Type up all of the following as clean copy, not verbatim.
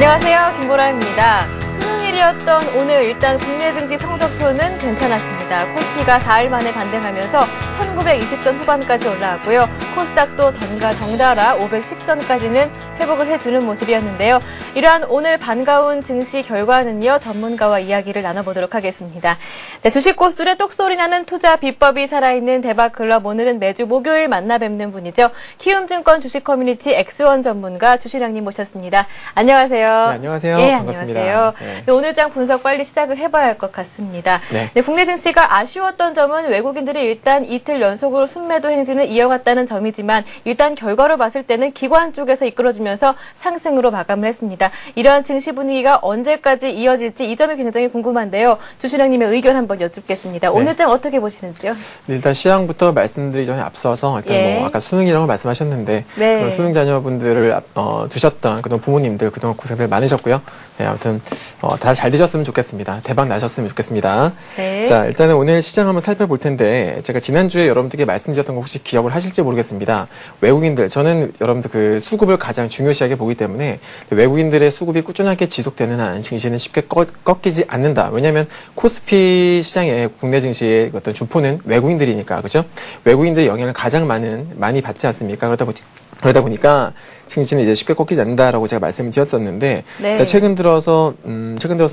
안녕하세요. 김보라입니다. 수능일이었던 오늘 일단 국내 증시 성적표는 괜찮았습니다. 코스피가 4일 만에 반등하면서 1920선 후반까지 올라왔고요. 코스닥도 덩달아 510선까지는 회복을 해주는 모습이었는데요. 이러한 오늘 반가운 증시 결과는요, 전문가와 이야기를 나눠보도록 하겠습니다. 네, 주식 고수들의 똑소리나는 투자 비법이 살아있는 대박클럽, 오늘은 매주 목요일 만나 뵙는 분이죠. 키움증권 주식 커뮤니티 X1 전문가 주신영님 모셨습니다. 안녕하세요. 네, 안녕하세요. 네, 반갑습니다. 안녕하세요. 네. 네, 오늘 장 분석 빨리 시작을 해봐야 할 것 같습니다. 네. 네, 국내 증시가 아쉬웠던 점은 외국인들이 일단 이틀 연속으로 순매도 행진을 이어갔다는 점이지만 일단 결과로 봤을 때는 기관 쪽에서 이끌어주면서 상승으로 마감을 했습니다. 이러한 증시 분위기가 언제까지 이어질지 이 점이 굉장히 궁금한데요. 주신영님의 의견 한번 여쭙겠습니다. 오늘 장 어떻게 보시는지요? 네, 일단 시황부터 말씀드리기 전에 앞서서 일단 뭐 아까 수능이라고 말씀하셨는데 그런 수능 자녀분들을 두셨던 그동안 부모님들 그동안 고생들 많으셨고요. 네, 아무튼 다 잘 되셨으면 좋겠습니다. 대박 나셨으면 좋겠습니다. 네. 자, 일단은 오늘 시장 한번 살펴볼 텐데 제가 지난주에 여러분들께 말씀드렸던 거 혹시 기억을 하실지 모르겠습니다. 외국인들, 저는 여러분들 그 수급을 가장 중요시하게 보기 때문에 외국인들의 수급이 꾸준하게 지속되는 한 증시는 쉽게 꺾이지 않는다. 왜냐하면 코스피 시장의 국내 증시의 어떤 주포는 외국인들이니까, 그죠? 외국인들의 영향을 가장 많이 받지 않습니까? 그러다 보니까 증시는 이제 쉽게 꺾이지 않는다라고 제가 말씀을 드렸었는데, 네. 최근 들어서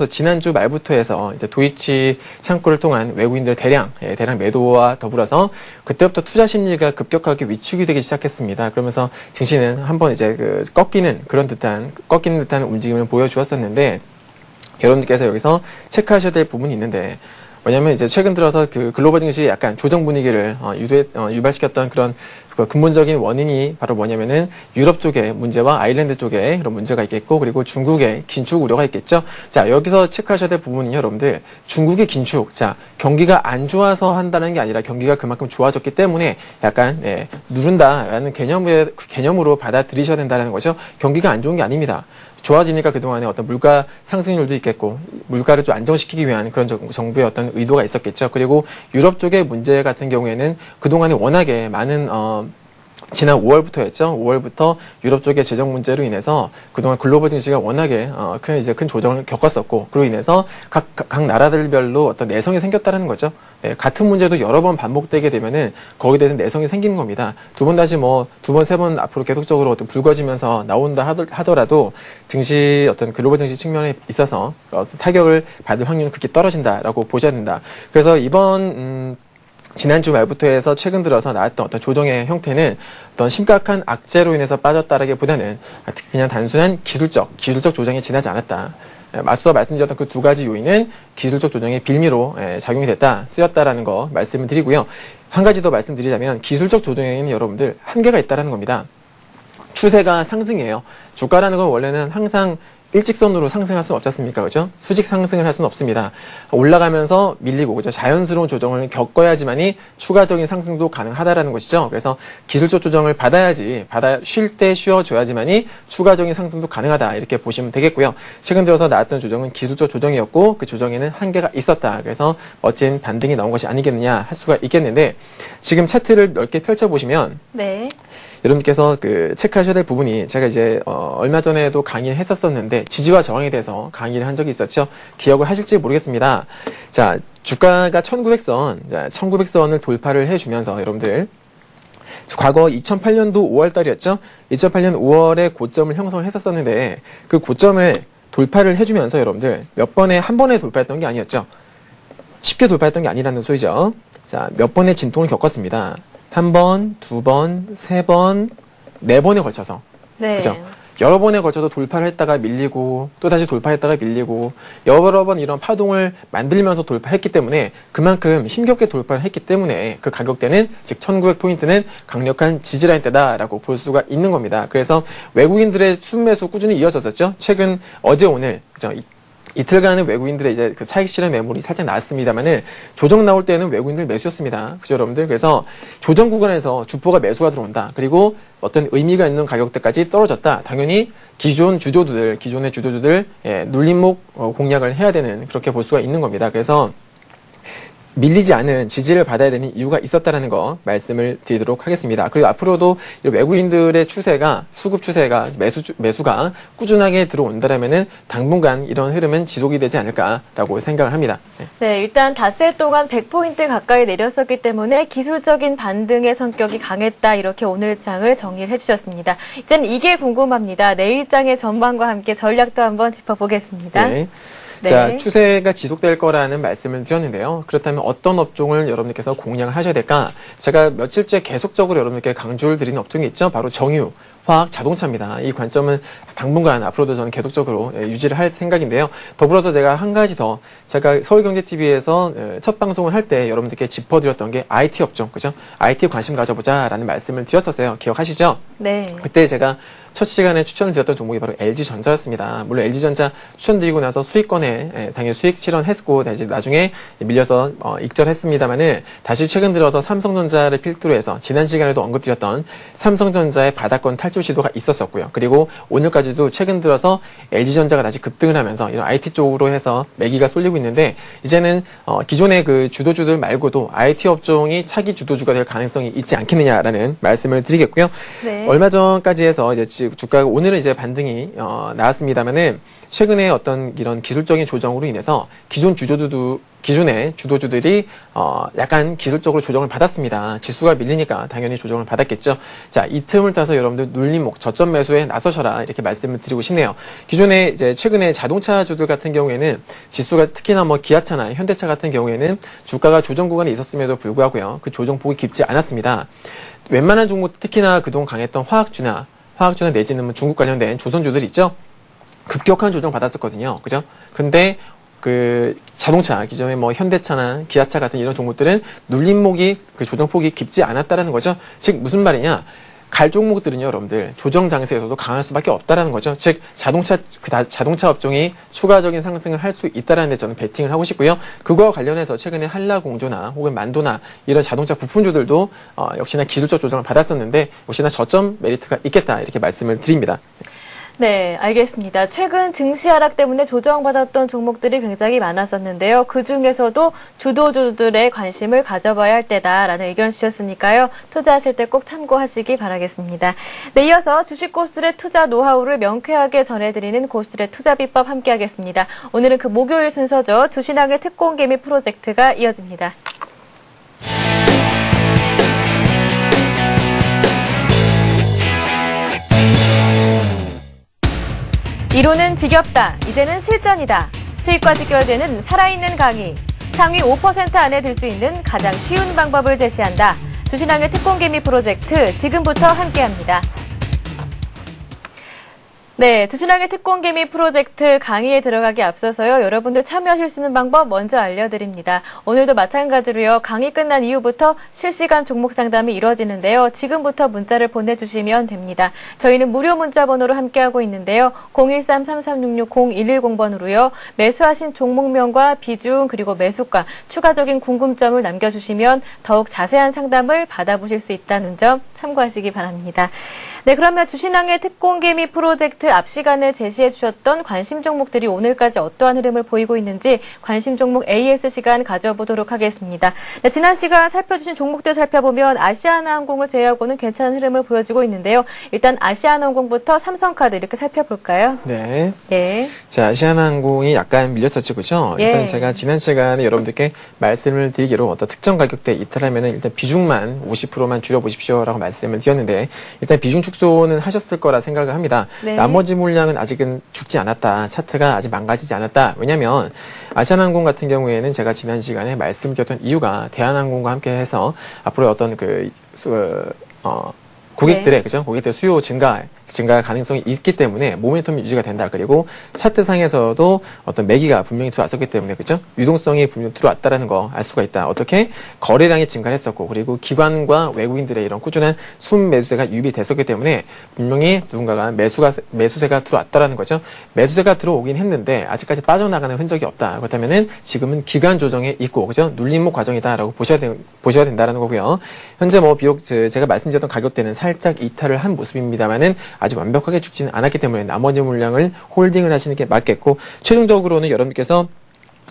지난주 말부터 해서 이제 도이치 창구를 통한 외국인들의 대량 매도와 더불어서 그때부터 투자 심리가 급격하게 위축이 되기 시작했습니다. 그러면서 증시는 한번 이제 꺾이는 듯한 움직임을 보여주었었는데, 여러분들께서 여기서 체크하셔야 될 부분이 있는데, 왜냐면 이제 최근 들어서 그 글로벌 증시 약간 조정 분위기를 유발시켰던 그런 근본적인 원인이 바로 뭐냐면은 유럽 쪽의 문제와 아일랜드 쪽에 그런 문제가 있겠고, 그리고 중국의 긴축 우려가 있겠죠. 자, 여기서 체크하셔야 될 부분은요, 여러분들. 중국의 긴축. 자, 경기가 안 좋아서 한다는 게 아니라 경기가 그만큼 좋아졌기 때문에 약간 누른다라는 개념으로 받아들이셔야 된다는 거죠. 경기가 안 좋은 게 아닙니다. 좋아지니까 그동안에 어떤 물가 상승률도 있겠고, 물가를 좀 안정시키기 위한 그런 정부의 어떤 의도가 있었겠죠. 그리고 유럽 쪽의 문제 같은 경우에는 그동안에 워낙에 많은, 지난 5월부터였죠. 5월부터 유럽 쪽의 재정 문제로 인해서 그동안 글로벌 증시가 워낙에 큰 조정을 겪었었고, 그로 인해서 각 나라들별로 어떤 내성이 생겼다는 거죠. 네, 같은 문제도 여러 번 반복되게 되면은 거기에 대한 내성이 생기는 겁니다. 두 번, 세 번 앞으로 계속적으로 어떤 불거지면서 나온다 하더라도 증시 어떤 글로벌 증시 측면에 있어서 타격을 받을 확률은 그렇게 떨어진다라고 보셔야 된다. 그래서 이번 지난주 말부터 해서 최근 들어서 나왔던 어떤 조정의 형태는 어떤 심각한 악재로 인해서 빠졌다라기보다는 그냥 단순한 기술적 조정에 지나지 않았다. 앞서 말씀드렸던 그 두 가지 요인은 기술적 조정의 빌미로 작용이 쓰였다라는 거 말씀을 드리고요. 한 가지 더 말씀드리자면 기술적 조정에는 여러분들 한계가 있다라는 겁니다. 추세가 상승이에요. 주가라는 건 원래는 항상 일직선으로 상승할 수는 없지 않습니까? 그죠? 수직 상승을 할 수는 없습니다. 올라가면서 밀리고, 그죠? 자연스러운 조정을 겪어야지만이 추가적인 상승도 가능하다라는 것이죠. 그래서 기술적 조정을 쉴 때 쉬어줘야지만이 추가적인 상승도 가능하다. 이렇게 보시면 되겠고요. 최근 들어서 나왔던 조정은 기술적 조정이었고, 그 조정에는 한계가 있었다. 그래서 멋진 반등이 나온 것이 아니겠느냐 할 수가 있겠는데, 지금 차트를 넓게 펼쳐보시면, 네. 여러분께서 체크하셔야 될 부분이, 제가 이제 얼마 전에도 강의를 했었었는데 지지와 저항에 대해서 강의를 한 적이 있었죠. 기억을 하실지 모르겠습니다. 자, 주가가 1900선을 돌파를 해주면서 여러분들 과거 2008년도 5월 달이었죠. 2008년 5월에 고점을 형성을 했었었는데 그 고점을 돌파를 해주면서 여러분들 한 번에 돌파했던 게 아니었죠. 쉽게 돌파했던 게 아니라는 소리죠. 자, 몇 번의 진통을 겪었습니다. 한 번, 두 번, 세 번, 네 번에 걸쳐서. 네. 그죠? 여러 번에 걸쳐서 돌파를 했다가 밀리고, 또 다시 돌파했다가 밀리고, 여러 번 이런 파동을 만들면서 돌파했기 때문에, 그만큼 힘겹게 돌파를 했기 때문에, 그 가격대는, 즉 1900포인트는 강력한 지지라인대다라고 볼 수가 있는 겁니다. 그래서 외국인들의 순매수 꾸준히 이어졌었죠? 최근, 어제 오늘, 그죠? 이틀간은 외국인들의 이제 그 차익 실현 매물이 살짝 나왔습니다만은 조정 나올 때는 외국인들 매수였습니다. 그죠, 여러분들? 그래서 조정 구간에서 주포가 매수가 들어온다. 그리고 어떤 의미가 있는 가격대까지 떨어졌다. 당연히 기존의 주조주들, 눌림목 공략을 해야 되는, 그렇게 볼 수가 있는 겁니다. 그래서 밀리지 않은 지지를 받아야 되는 이유가 있었다라는 거 말씀을 드리도록 하겠습니다. 그리고 앞으로도 외국인들의 추세가 수급 추세가 매수가 꾸준하게 들어온다라면은 당분간 이런 흐름은 지속이 되지 않을까라고 생각을 합니다. 네, 일단 닷새 동안 100포인트 가까이 내렸었기 때문에 기술적인 반등의 성격이 강했다. 이렇게 오늘 장을 정리를 해주셨습니다. 이제는 이게 궁금합니다. 내일장의 전망과 함께 전략도 한번 짚어보겠습니다. 네. 네. 자, 추세가 지속될 거라는 말씀을 드렸는데요. 그렇다면 어떤 업종을 여러분들께서 공략을 하셔야 될까? 제가 며칠째 계속적으로 여러분들께 강조를 드리는 업종이 있죠. 바로 정유, 화학, 자동차입니다. 이 관점은 당분간 앞으로도 저는 계속적으로 유지를 할 생각인데요. 더불어서 제가 한 가지 더, 제가 서울경제TV에서 첫 방송을 할 때 여러분들께 짚어드렸던 게 IT 업종, 그죠? IT에 관심 가져보자라는 말씀을 드렸었어요. 기억하시죠? 네. 그때 제가 첫 시간에 추천을 드렸던 종목이 바로 LG전자였습니다. 물론 LG전자 추천드리고 나서 수익권에 당연히 수익 실현했고 나중에 밀려서 익절했습니다만은 다시 최근 들어서 삼성전자를 필두로 해서 지난 시간에도 언급드렸던 삼성전자의 바닥권 탈출 시도가 있었었고요. 그리고 오늘까지도 최근 들어서 LG전자가 다시 급등을 하면서 이런 IT 쪽으로 해서 매기가 쏠리고 있는데 이제는 기존의 그 주도주들 말고도 IT 업종이 차기 주도주가 될 가능성이 있지 않겠느냐라는 말씀을 드리겠고요. 네. 얼마 전까지 해서 이제 주가가 오늘은 이제 반등이 나왔습니다만은 최근에 어떤 이런 기술적인 조정으로 인해서 기존의 주도주들이 약간 기술적으로 조정을 받았습니다. 지수가 밀리니까 당연히 조정을 받았겠죠. 자, 이 틈을 타서 여러분들 눌림목 저점 매수에 나서셔라 이렇게 말씀을 드리고 싶네요. 기존에 이제 최근에 자동차주들 같은 경우에는 지수가 특히나 뭐 기아차나 현대차 같은 경우에는 주가가 조정 구간에 있었음에도 불구하고요. 그 조정폭이 깊지 않았습니다. 웬만한 종목 특히나 그동안 강했던 화학주나 내지는 뭐 중국 관련된 조선주들 있죠? 급격한 조정 받았었거든요. 그죠? 근데 그 자동차, 기존에 뭐 현대차나 기아차 같은 이런 종목들은 눌림목이 그 조정폭이 깊지 않았다라는 거죠. 즉 무슨 말이냐? 갈 종목들은요, 여러분들 조정 장세에서도 강할 수밖에 없다라는 거죠. 즉 자동차 업종이 추가적인 상승을 할 수 있다라는 데 저는 베팅을 하고 싶고요. 그거와 관련해서 최근에 한라공조나 혹은 만도나 이런 자동차 부품주들도 역시나 기술적 조정을 받았었는데 역시나 저점 메리트가 있겠다 이렇게 말씀을 드립니다. 네, 알겠습니다. 최근 증시 하락 때문에 조정받았던 종목들이 굉장히 많았었는데요. 그중에서도 주도주들의 관심을 가져봐야 할 때다라는 의견 주셨으니까요. 투자하실 때 꼭 참고하시기 바라겠습니다. 네, 이어서 주식 고수들의 투자 노하우를 명쾌하게 전해드리는 고수들의 투자비법 함께하겠습니다. 오늘은 그 목요일 순서죠. 주신항의 특공개미 프로젝트가 이어집니다. 이론은 지겹다. 이제는 실전이다. 수익과 직결되는 살아있는 강의. 상위 5% 안에 들 수 있는 가장 쉬운 방법을 제시한다. 주신항의 특공개미 프로젝트 지금부터 함께합니다. 네, 주신항의 특공개미 프로젝트 강의에 들어가기 앞서서요. 여러분들 참여하실 수 있는 방법 먼저 알려드립니다. 오늘도 마찬가지로요. 강의 끝난 이후부터 실시간 종목 상담이 이루어지는데요. 지금부터 문자를 보내주시면 됩니다. 저희는 무료 문자 번호로 함께하고 있는데요. 013-3366-0110번으로요. 매수하신 종목명과 비중 그리고 매수가, 추가적인 궁금점을 남겨주시면 더욱 자세한 상담을 받아보실 수 있다는 점 참고하시기 바랍니다. 네, 그러면 주신항의 특공개미 프로젝트 앞 시간에 제시해 주셨던 관심 종목들이 오늘까지 어떠한 흐름을 보이고 있는지 관심 종목 AS 시간 가져보도록 하겠습니다. 네, 지난 시간 살펴주신 종목들 살펴보면 아시아나항공을 제외하고는 괜찮은 흐름을 보여주고 있는데요. 일단 아시아나항공부터 삼성카드 이렇게 살펴볼까요? 네. 예. 자, 아시아나항공이 약간 밀렸었죠, 그죠? 예. 일단 제가 지난 시간에 여러분들께 말씀을 드리기로 어떤 특정 가격대에 이탈하면은 일단 비중만 50%만 줄여보십시오라고 말씀을 드렸는데 일단 비중 축소는 하셨을 거라 생각을 합니다. 네. 나머지 물량은 아직은 죽지 않았다. 차트가 아직 망가지지 않았다. 왜냐하면 아시아나항공 같은 경우에는 제가 지난 시간에 말씀드렸던 이유가 대한항공과 함께 해서 앞으로 어떤 고객들의 네. 그죠? 고객들 수요 증가 가능성이 있기 때문에 모멘텀이 유지가 된다. 그리고 차트상에서도 어떤 매기가 분명히 들어왔었기 때문에 그죠? 유동성이 분명히 들어왔다라는 거 알 수가 있다. 어떻게 거래량이 증가했었고 그리고 기관과 외국인들의 이런 꾸준한 순매수세가 유입이 됐었기 때문에 분명히 누군가가 매수세가 들어왔다라는 거죠. 매수세가 들어오긴 했는데 아직까지 빠져나가는 흔적이 없다. 그렇다면은 지금은 기간 조정에 있고 그죠? 눌림목 과정이다라고 보셔야 된다라는 거고요. 현재 뭐 비록 제가 말씀드렸던 가격대는 살짝 이탈을 한 모습입니다만은 아직 완벽하게 죽지는 않았기 때문에 나머지 물량을 홀딩을 하시는 게 맞겠고 최종적으로는 여러분께서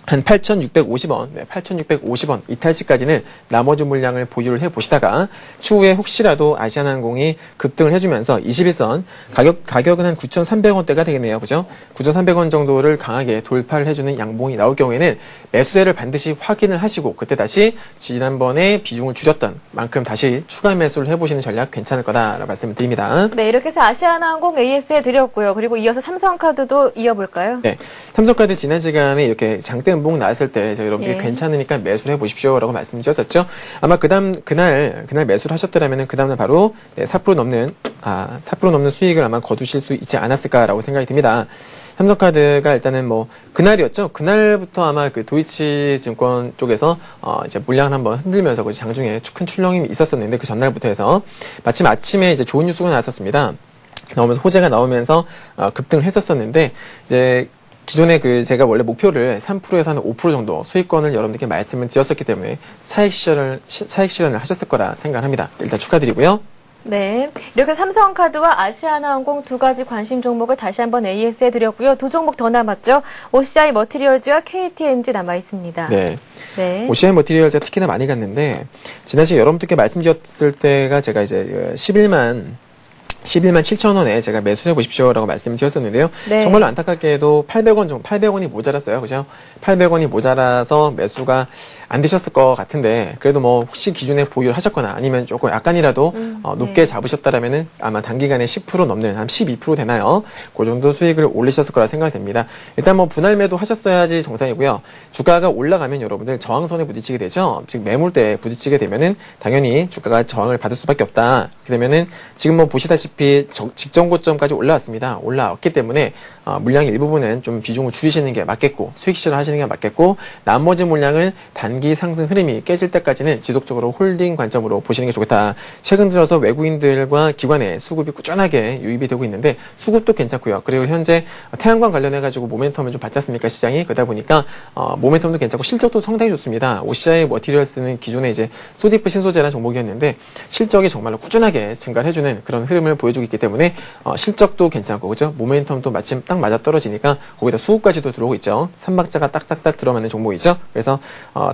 한 8,650원, 8,650원 이탈시까지는 나머지 물량을 보유를 해보시다가 추후에 혹시라도 아시아나항공이 급등을 해주면서 21선 가격은 한 9,300원대가 되겠네요. 그죠? 9,300원 정도를 강하게 돌파를 해주는 양봉이 나올 경우에는 매수세를 반드시 확인을 하시고 그때 다시 지난번에 비중을 줄였던 만큼 다시 추가 매수를 해보시는 전략 괜찮을 거다라고 말씀을 드립니다. 네, 이렇게 해서 아시아나항공 AS에 드렸고요. 그리고 이어서 삼성카드도 이어볼까요? 네, 삼성카드 지난 시간에 이렇게 장대 음봉 나왔을 때 저희 여러분들이 괜찮으니까 매수를 해보십시오라고 말씀드렸었죠. 아마 그날 매수를 하셨더라면 그 다음날 바로 4% 넘는 수익을 아마 거두실 수 있지 않았을까라고 생각이 듭니다. 삼성카드가 일단은 뭐 그날이었죠. 그날부터 아마 그 도이치증권 쪽에서 이제 물량을 한번 흔들면서 그 장중에 큰 출렁임이 있었었는데 그 전날부터 해서 마침 아침에 이제 좋은 뉴스가 나왔었습니다. 나오면서 호재가 나오면서 급등을 했었었는데 이제 기존에 제가 원래 목표를 3%에서 한 5% 정도 수익권을 여러분들께 말씀을 드렸었기 때문에 차익 실현을 하셨을 거라 생각합니다. 일단 축하드리고요. 네, 이렇게 삼성카드와 아시아나항공 두 가지 관심 종목을 다시 한번 AS에 드렸고요. 두 종목 더 남았죠. OCI 머티리얼즈와 KTNG 남아 있습니다. 네. OCI 머티리얼즈가 특히나 많이 갔는데 지난 시간에 여러분들께 말씀드렸을 때가 제가 이제 11만 7,000원에 제가 매수를 해보십시오라고 말씀을 드렸었는데요. 네. 정말로 안타깝게도 800원이 모자랐어요. 그죠? 800원이 모자라서 매수가 안 되셨을 것 같은데, 그래도 뭐 혹시 기존에 보유를 하셨거나 아니면 조금 약간이라도 높게 잡으셨다라면은 아마 단기간에 10% 넘는 한 12% 되나요? 그 정도 수익을 올리셨을 거라 생각이 됩니다. 일단 뭐 분할 매도 하셨어야지 정상이고요. 주가가 올라가면 여러분들 저항선에 부딪히게 되죠. 즉 매물대에 부딪히게 되면은 당연히 주가가 저항을 받을 수밖에 없다. 그러면은 지금 뭐 보시다시피 직전 고점까지 올라왔습니다. 올라왔기 때문에 물량의 일부분은 좀 비중을 줄이시는 게 맞겠고 수익 실현하시는 게 맞겠고 나머지 물량은 단기 상승 흐름이 깨질 때까지는 지속적으로 홀딩 관점으로 보시는 게 좋겠다. 최근 들어서 외국인들과 기관의 수급이 꾸준하게 유입이 되고 있는데 수급도 괜찮고요. 그리고 현재 태양광 관련해가지고 모멘텀을 좀 받지 않습니까? 시장이. 그러다 보니까 모멘텀도 괜찮고 실적도 상당히 좋습니다. OCI 머티리얼스는 기존에 이제 소디프 신소재라는 종목이었는데 실적이 정말로 꾸준하게 증가를 해주는 그런 흐름을 보여주고 있기 때문에 실적도 괜찮고 그죠? 모멘텀도 마침 딱 맞아 떨어지니까 거기다 수급까지도 들어오고 있죠. 삼박자가 딱딱딱 들어맞는 종목이죠. 그래서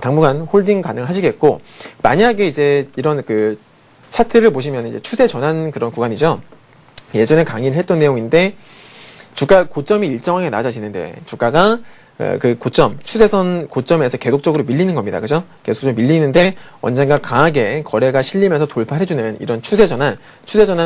당분간 홀딩 가능하시겠고 만약에 이제 이런 그 차트를 보시면 이제 추세 전환 그런 구간이죠. 예전에 강의를 했던 내용인데 주가 고점이 일정하게 낮아지는데 주가가 그 고점, 추세선 고점에서 계속적으로 밀리는 겁니다. 그죠? 계속적으로 밀리는데 언젠가 강하게 거래가 실리면서 돌파해주는 이런 추세 전환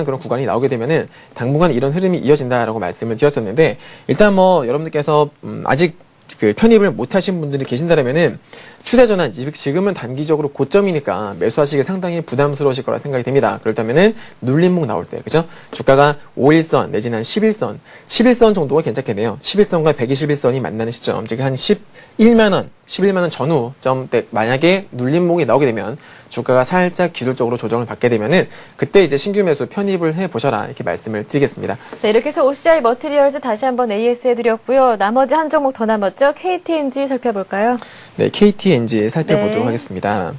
그런 구간이 나오게 되면은 당분간 이런 흐름이 이어진다라고 말씀을 드렸었는데 일단 뭐 여러분들께서 아직 그 편입을 못 하신 분들이 계신다면은 추세 전환, 지금은 단기적으로 고점이니까 매수하시기 상당히 부담스러우실 거라 생각이 됩니다. 그렇다면은 눌림목 나올 때, 그죠? 주가가 5일선 내지는 한 11선 정도가 괜찮겠네요. 11선과 121선이 만나는 시점, 즉 한 11만원 전후 때 만약에 눌림목이 나오게 되면 주가가 살짝 기술적으로 조정을 받게 되면은 그때 이제 신규 매수 편입을 해 보셔라 이렇게 말씀을 드리겠습니다. 네, 이렇게 해서 OCI 머티리얼즈 다시 한번 AS에 드렸고요. 나머지 한 종목 더 남았죠. KTNG 살펴볼까요? 네, KTNG 살펴보도록 하겠습니다.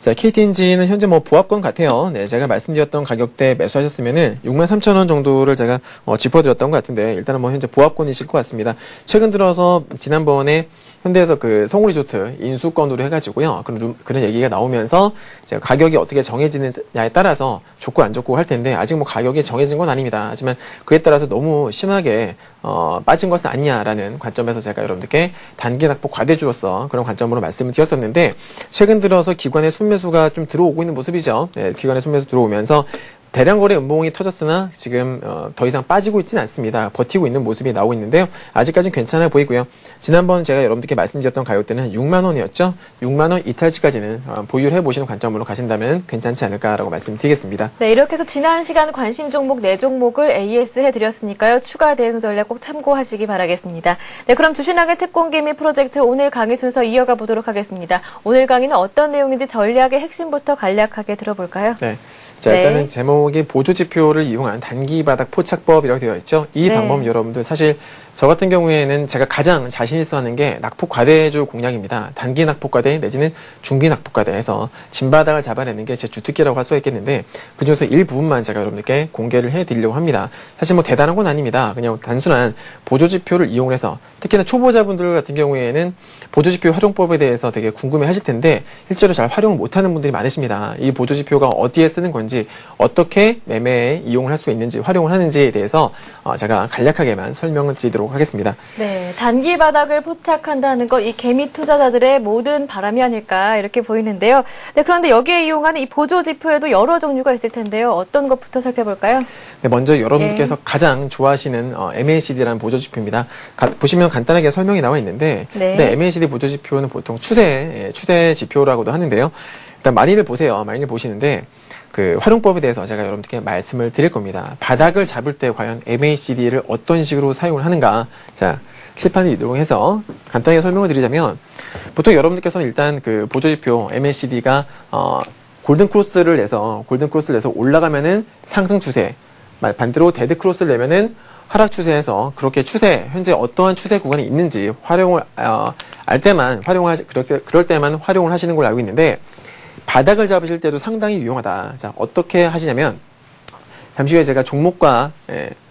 자, KTNG는 현재 뭐 보합권 같아요. 네, 제가 말씀드렸던 가격대 매수하셨으면은 63,000원 정도를 제가 짚어드렸던 것 같은데 일단은 뭐 현재 보합권이실 것 같습니다. 최근 들어서 지난번에 현대에서 그 송우리조트 인수권으로 해가지고요. 그런 얘기가 나오면서 제가 가격이 어떻게 정해지느냐에 따라서 좋고 안 좋고 할 텐데 아직 뭐 가격이 정해진 건 아닙니다. 하지만 그에 따라서 너무 심하게 빠진 것은 아니냐라는 관점에서 제가 여러분들께 단기 낙폭 과대주로서 그런 관점으로 말씀을 드렸었는데 최근 들어서 기관의 순매수가 좀 들어오고 있는 모습이죠. 네, 기관의 순매수 들어오면서 대량 거래 음봉이 터졌으나 지금 더 이상 빠지고 있지는 않습니다. 버티고 있는 모습이 나오고 있는데요. 아직까지는 괜찮아 보이고요. 지난번 제가 여러분들께 말씀드렸던 가격대는 한 6만 원이었죠. 6만 원 이탈치까지는 보유를 해보시는 관점으로 가신다면 괜찮지 않을까라고 말씀드리겠습니다. 네, 이렇게 해서 지난 시간 관심 종목 4종목을 AS 해드렸으니까요. 추가 대응 전략 꼭 참고하시기 바라겠습니다. 네, 그럼 주신학의 특공개미 프로젝트 오늘 강의 순서 이어가 보도록 하겠습니다. 오늘 강의는 어떤 내용인지 전략의 핵심부터 간략하게 들어볼까요? 네, 자 일단은 제목 종목이 보조지표를 이용한 단기바닥 포착법이라고 되어 있죠. 이 네. 방법은 여러분들 사실 저 같은 경우에는 제가 가장 자신 있어 하는 게 낙폭과대주 공략입니다. 단기 낙폭과대 내지는 중기 낙폭과대에서 진바닥을 잡아내는 게 제 주특기라고 할 수 있겠는데 그중에서 일부분만 제가 여러분들께 공개를 해드리려고 합니다. 사실 뭐 대단한 건 아닙니다. 그냥 단순한 보조지표를 이용해서 특히나 초보자분들 같은 경우에는 보조지표 활용법에 대해서 되게 궁금해 하실 텐데 실제로 잘 활용을 못하는 분들이 많으십니다. 이 보조지표가 어디에 쓰는 건지 어떻게 매매에 이용을 할 수 있는지 활용을 하는지에 대해서 제가 간략하게만 설명을 드리도록 하겠습니다. 네, 단기 바닥을 포착한다는 거 이 개미 투자자들의 모든 바람이 아닐까 이렇게 보이는데요. 네, 그런데 여기에 이용하는 이 보조 지표에도 여러 종류가 있을 텐데요. 어떤 것부터 살펴볼까요? 네, 먼저 여러분께서 가장 좋아하시는 MACD라는 보조 지표입니다. 보시면 간단하게 설명이 나와 있는데 네. MACD 보조 지표는 보통 추세 지표라고도 하는데요. 일단 마니를 보세요. 마니를 보시는데 그 활용법에 대해서 제가 여러분들께 말씀을 드릴 겁니다. 바닥을 잡을 때 과연 MACD를 어떤 식으로 사용을 하는가. 자, 실판을 이동해서 간단하게 설명을 드리자면 보통 여러분들께서는 일단 그 보조지표 MACD가 골든 크로스를 내서 올라가면은 상승 추세, 반대로 데드 크로스를 내면은 하락 추세에서 그렇게 현재 어떠한 추세 구간이 있는지 활용을 그럴 때만 활용을 하시는 걸로 알고 있는데 바닥을 잡으실 때도 상당히 유용하다. 자, 어떻게 하시냐면 잠시 후에 제가 종목과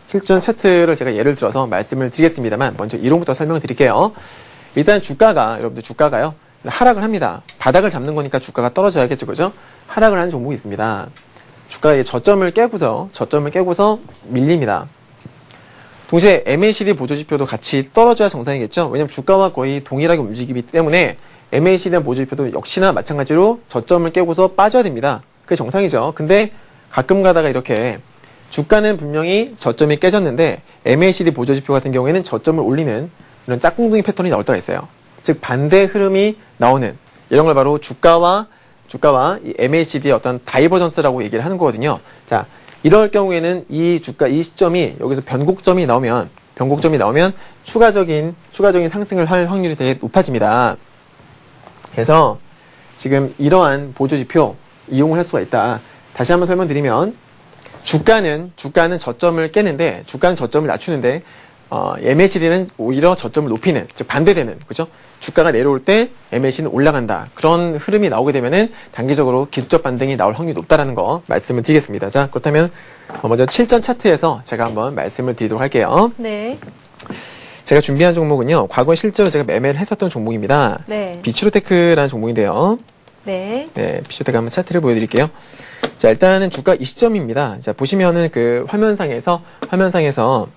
실전 차트를 제가 예를 들어서 말씀을 드리겠습니다만 먼저 이론부터 설명을 드릴게요. 일단 여러분들 주가가요. 하락을 합니다. 바닥을 잡는 거니까 주가가 떨어져야겠죠. 그죠? 하락을 하는 종목이 있습니다. 주가가 이제 저점을 깨고서 밀립니다. 동시에 MACD 보조지표도 같이 떨어져야 정상이겠죠. 왜냐면 주가와 거의 동일하게 움직이기 때문에 MACD 보조지표도 역시나 마찬가지로 저점을 깨고서 빠져야 됩니다. 그게 정상이죠. 근데 가끔 가다가 이렇게 주가는 분명히 저점이 깨졌는데 MACD 보조지표 같은 경우에는 저점을 올리는 이런 짝꿍둥이 패턴이 나올 때가 있어요. 즉 반대 흐름이 나오는 이런 걸 바로 주가와 이 MACD의 어떤 다이버전스라고 얘기를 하는 거거든요. 자, 이럴 경우에는 이 시점이 여기서 변곡점이 나오면 추가적인 상승을 할 확률이 되게 높아집니다. 그래서 지금 이러한 보조지표 이용을 할 수가 있다. 다시 한번 설명드리면 주가는 저점을 깨는데 주가는 저점을 낮추는데 MACD는 오히려 저점을 높이는, 즉 반대되는, 그죠? 주가가 내려올 때 MACD는 올라간다. 그런 흐름이 나오게 되면은 단기적으로 기술적 반등이 나올 확률이 높다라는 거 말씀을 드리겠습니다. 자, 그렇다면 먼저 7전 차트에서 제가 한번 말씀을 드리도록 할게요. 네. 제가 준비한 종목은요, 과거에 실제로 제가 매매를 했었던 종목입니다. 네. 비츠로테크라는 종목인데요. 네. 네, 비츠로테크 한번 차트를 보여드릴게요. 자, 일단은 주가 이 시점입니다. 자, 보시면은 그 화면상에서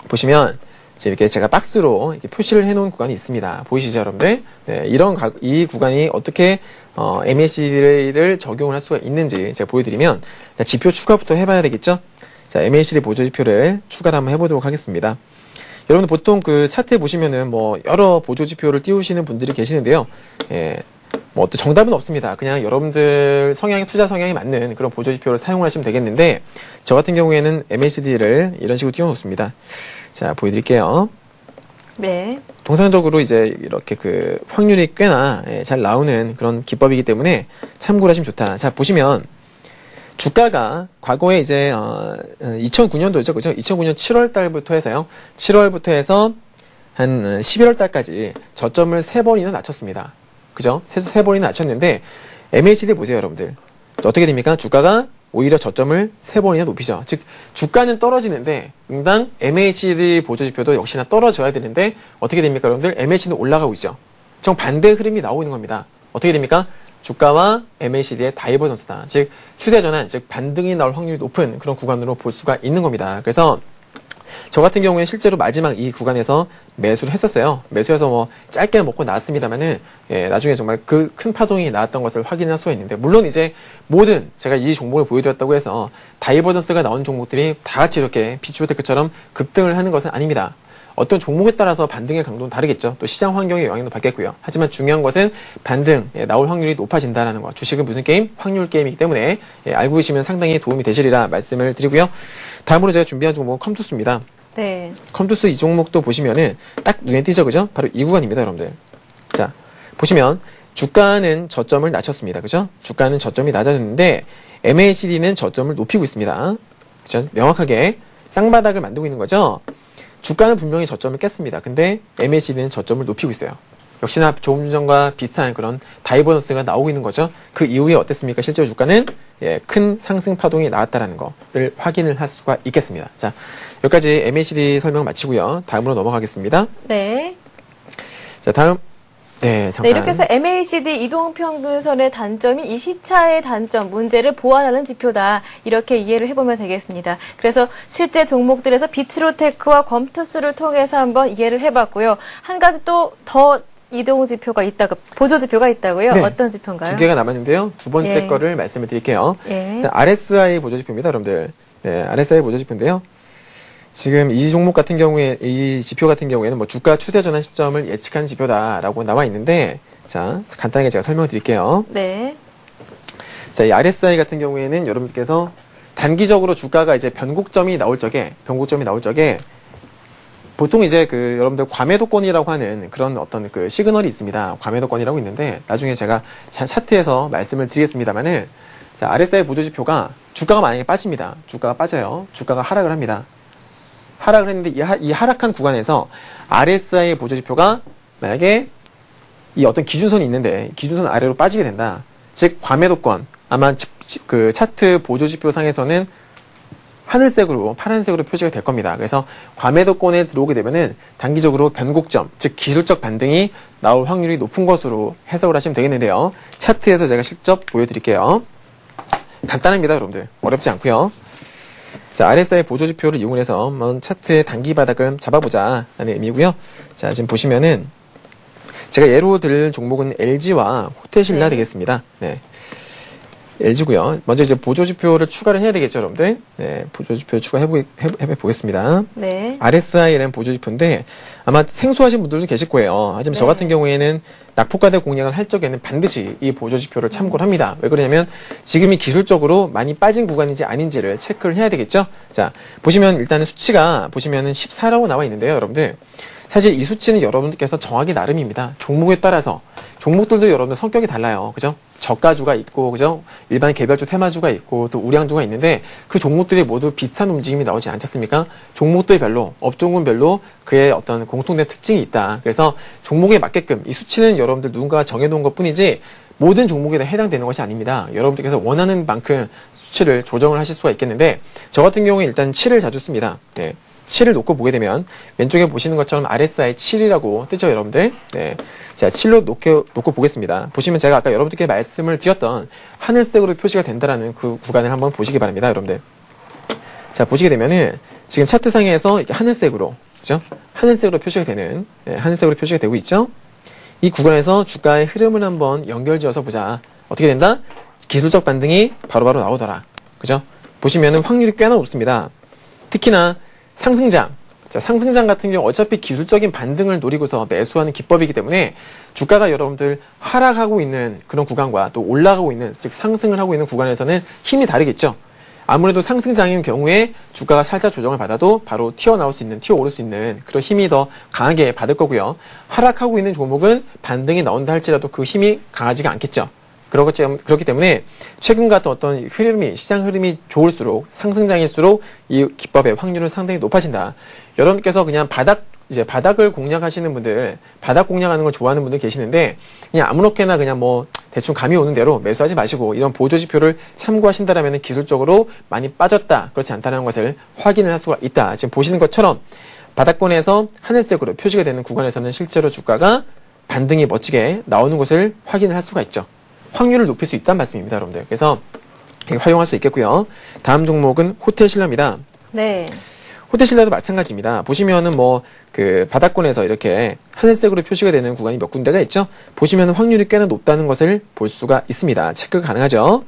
보시면 이렇게 제가 박스로 이렇게 표시를 해놓은 구간이 있습니다. 보이시죠, 여러분들? 네, 이 구간이 어떻게 MACD를 적용을 할 수가 있는지 제가 보여드리면, 자, 지표 추가부터 해봐야 되겠죠? 자, MACD 보조지표를 추가를 한번 해보도록 하겠습니다. 여러분들 보통 그 차트에 보시면은 뭐 여러 보조지표를 띄우시는 분들이 계시는데요. 뭐 어떤 정답은 없습니다. 그냥 여러분들 투자 성향에 맞는 그런 보조지표를 사용하시면 되겠는데, 저 같은 경우에는 MACD를 이런 식으로 띄워놓습니다. 자, 보여드릴게요. 네. 통상적으로 이제 이렇게 그 확률이 꽤나 잘 나오는 그런 기법이기 때문에 참고를 하시면 좋다. 자, 보시면 주가가 과거에 이제 2009년도죠, 그죠? 2009년 7월 달부터 해서 한 11월 달까지 저점을 3번이나 낮췄습니다. 그죠? 3번이나 낮췄는데 MACD 보세요, 여러분들. 어떻게 됩니까? 주가가 오히려 저점을 3번이나 높이죠. 즉 주가는 떨어지는데 응당 MACD 보조지표도 역시나 떨어져야 되는데 어떻게 됩니까, 여러분들? MACD는 올라가고 있죠. 정반대 흐름이 나오고 있는 겁니다. 어떻게 됩니까? 주가와 MACD의 다이버전스다. 즉 추세 전환, 즉 반등이 나올 확률이 높은 그런 구간으로 볼 수가 있는 겁니다. 그래서 저 같은 경우에 실제로 마지막 이 구간에서 매수를 했었어요. 매수해서 뭐 짧게 먹고 나왔습니다만은 나중에 정말 그 큰 파동이 나왔던 것을 확인할 수가 있는데, 물론 이제 제가 이 종목을 보여드렸다고 해서 다이버전스가 나온 종목들이 다 같이 이렇게 비츠로테크처럼 급등을 하는 것은 아닙니다. 어떤 종목에 따라서 반등의 강도는 다르겠죠. 또 시장 환경의 영향도 받겠고요. 하지만 중요한 것은 반등, 나올 확률이 높아진다는 거. 주식은 무슨 게임? 확률 게임이기 때문에 알고 계시면 상당히 도움이 되시리라 말씀을 드리고요. 다음으로 제가 준비한 종목은 컴투스입니다. 네. 컴투스 이 종목도 보시면은 딱 눈에 띄죠, 그죠? 바로 이 구간입니다, 여러분들. 자, 보시면 주가는 저점을 낮췄습니다. 그죠? 주가는 저점이 낮아졌는데 MACD는 저점을 높이고 있습니다. 그죠? 명확하게 쌍바닥을 만들고 있는 거죠. 주가는 분명히 저점을 깼습니다. 근데 MACD는 저점을 높이고 있어요. 역시나 조금 전과 비슷한 그런 다이버전스가 나오고 있는 거죠. 그 이후에 어땠습니까? 실제로 주가는 큰 상승 파동이 나왔다는 거를 확인을 할 수가 있겠습니다. 자, 여기까지 MACD 설명 마치고요. 다음으로 넘어가겠습니다. 네. 자, 다음. 네, 잠깐. 네, 이렇게 해서 MACD 이동평균선의 단점이 이 시차의 단점, 문제를 보완하는 지표다. 이렇게 이해를 해보면 되겠습니다. 그래서 실제 종목들에서 비트로테크와 검투스를 통해서 한번 이해를 해봤고요. 한 가지 또 더 이동 지표가 있다고, 보조 지표가 있다고요? 네, 어떤 지표인가요? 두 개가 남았는데요. 두 번째 거를 말씀을 드릴게요. RSI 보조 지표입니다, 여러분들. 네, RSI 보조 지표인데요. 지금 이 종목 같은 경우에, 이 지표 같은 경우에는 뭐 주가 추세 전환 시점을 예측하는 지표다라고 나와 있는데, 자, 간단하게 제가 설명을 드릴게요. 네. 자, 이 RSI 같은 경우에는 여러분께서 단기적으로 주가가 이제 변곡점이 나올 적에, 보통 이제 여러분들 과매도권이라고 하는 그런 어떤 그 시그널이 있습니다. 과매도권이라고 있는데, 나중에 제가 차트에서 말씀을 드리겠습니다만은, 자, RSI 보조지표가 주가가 만약에 빠집니다. 주가가 빠져요. 주가가 하락을 합니다. 하락을 했는데 이 하락한 구간에서 RSI 보조지표가 만약에 이 어떤 기준선이 있는데 기준선 아래로 빠지게 된다. 즉 과매도권 아마 그 차트 보조지표 상에서는 하늘색으로 파란색으로 표시가 될 겁니다. 그래서 과매도권에 들어오게 되면은 단기적으로 변곡점, 즉 기술적 반등이 나올 확률이 높은 것으로 해석을 하시면 되겠는데요. 차트에서 제가 직접 보여드릴게요. 간단합니다, 여러분들. 어렵지 않고요. 자, RSI 보조지표를 이용해서 한번 차트의 단기 바닥을 잡아보자 라는 의미고요. 자, 지금 보시면은 제가 예로 들 종목은 LG와 호텔신라 되겠습니다. 네. LG고요. 먼저 이제 보조지표를 추가를 해야 되겠죠, 여러분들. 네, 보조지표 추가해보겠습니다. 네. RSI라는 보조지표인데 아마 생소하신 분들도 계실 거예요. 하지만 저 같은 경우에는 낙폭과대 공략을 할 적에는 반드시 이 보조지표를 참고를 합니다. 왜 그러냐면 지금이 기술적으로 많이 빠진 구간인지 아닌지를 체크를 해야 되겠죠. 자, 보시면 일단은 수치가 보시면은 14라고 나와 있는데요, 여러분들. 사실 이 수치는 여러분들께서 정하기 나름입니다. 종목에 따라서 종목들도 여러분들 성격이 달라요. 그죠? 저가주가 있고, 그죠? 일반 개별주 테마주가 있고, 또 우량주가 있는데, 그 종목들이 모두 비슷한 움직임이 나오지 않지 않습니까? 종목들별로, 업종군별로 그의 어떤 공통된 특징이 있다. 그래서 종목에 맞게끔 이 수치는 여러분들 누군가가 정해놓은 것 뿐이지, 모든 종목에 다 해당되는 것이 아닙니다. 여러분들께서 원하는 만큼 수치를 조정을 하실 수가 있겠는데, 저 같은 경우에 일단 7을 자주 씁니다. 네. 7을 놓고 보게 되면 왼쪽에 보시는 것처럼 RSI 7이라고 뜨죠, 여러분들. 네. 자, 7로 놓고 보겠습니다. 보시면 제가 아까 여러분들께 말씀을 드렸던 하늘색으로 표시가 된다라는 그 구간을 한번 보시기 바랍니다, 여러분들. 자, 보시게 되면은 지금 차트상에서 이렇게 하늘색으로, 그죠? 하늘색으로 표시가 되는, 네, 하늘색으로 표시가 되고 있죠? 이 구간에서 주가의 흐름을 한번 연결지어서 보자. 어떻게 된다? 기술적 반등이 바로바로 나오더라. 그죠? 보시면은 확률이 꽤나 높습니다. 특히나 상승장. 자, 상승장 같은 경우 어차피 기술적인 반등을 노리고서 매수하는 기법이기 때문에 주가가 여러분들 하락하고 있는 그런 구간과 또 올라가고 있는, 즉 상승을 하고 있는 구간에서는 힘이 다르겠죠. 아무래도 상승장인 경우에 주가가 살짝 조정을 받아도 바로 튀어나올 수 있는, 튀어오를 수 있는 그런 힘이 더 강하게 받을 거고요. 하락하고 있는 종목은 반등이 나온다 할지라도 그 힘이 강하지가 않겠죠. 그렇기 때문에 최근 같은 어떤 흐름이, 시장 흐름이 좋을수록, 상승장일수록 이 기법의 확률은 상당히 높아진다. 여러분께서 그냥 바닥을 공략하시는 분들, 바닥 공략하는 걸 좋아하는 분들 계시는데, 그냥 아무렇게나 그냥 뭐, 대충 감이 오는 대로 매수하지 마시고, 이런 보조지표를 참고하신다라면 기술적으로 많이 빠졌다, 그렇지 않다는 것을 확인을 할 수가 있다. 지금 보시는 것처럼, 바닥권에서 하늘색으로 표시가 되는 구간에서는 실제로 주가가 반등이 멋지게 나오는 것을 확인을 할 수가 있죠. 확률을 높일 수 있다는 말씀입니다, 여러분들. 그래서 활용할 수 있겠고요. 다음 종목은 호텔신라입니다. 네. 호텔신라도 마찬가지입니다. 보시면은 뭐 그 바닥권에서 이렇게 하늘색으로 표시가 되는 구간이 몇 군데가 있죠. 보시면은 확률이 꽤나 높다는 것을 볼 수가 있습니다. 체크가 가능하죠.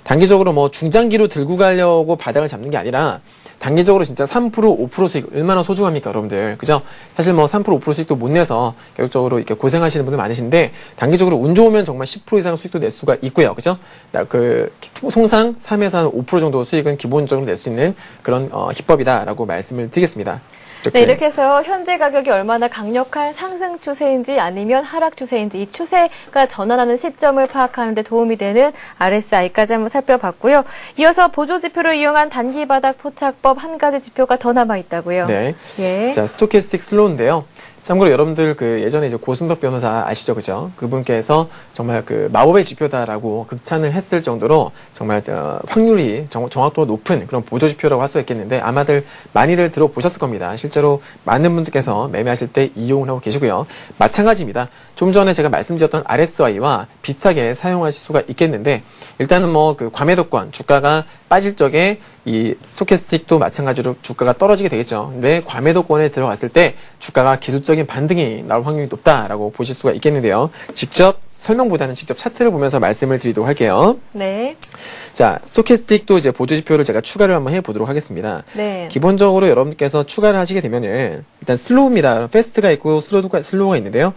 단기적으로 뭐 중장기로 들고 가려고 바닥을 잡는 게 아니라 단기적으로 진짜 3%, 5% 수익 얼마나 소중합니까, 여러분들? 그죠? 사실 뭐 3%, 5% 수익도 못 내서 계속적으로 이렇게 고생하시는 분들 많으신데 단기적으로 운 좋으면 정말 10% 이상 수익도 낼 수가 있고요. 그죠? 통상 3에서 한 5% 정도 수익은 기본적으로 낼 수 있는 그런 기법이다라고 말씀을 드리겠습니다. 네, 이렇게 해서 현재 가격이 얼마나 강력한 상승 추세인지 아니면 하락 추세인지 이 추세가 전환하는 시점을 파악하는 데 도움이 되는 RSI까지 한번 살펴봤고요. 이어서 보조지표를 이용한 단기 바닥 포착법 한 가지 지표가 더 남아 있다고요. 네. 예. 자, 스토캐스틱 슬로우인데요. 참고로 여러분들 예전에 이제 고승덕 변호사 아시죠? 그죠? 그분께서 정말 마법의 지표다라고 극찬을 했을 정도로 정말 확률이 정확도가 높은 그런 보조지표라고 할 수 있겠는데 아마들 많이들 들어보셨을 겁니다. 실제로 많은 분들께서 매매하실 때 이용을 하고 계시고요. 마찬가지입니다. 좀 전에 제가 말씀드렸던 RSI와 비슷하게 사용하실 수가 있겠는데 일단은 과매도권 주가가 빠질 적에 이 스토캐스틱도 마찬가지로 주가가 떨어지게 되겠죠. 근데 과매도권에 들어갔을 때 주가가 기술적인 반등이 나올 확률이 높다라고 보실 수가 있겠는데요. 직접 설명보다는 직접 차트를 보면서 말씀을 드리도록 할게요. 네. 자, 스토캐스틱도 이제 보조지표를 제가 추가를 한번 해보도록 하겠습니다. 네. 기본적으로 여러분께서 추가를 하시게 되면은 일단 슬로우입니다. 패스트가 있고 슬로우가 있는데요.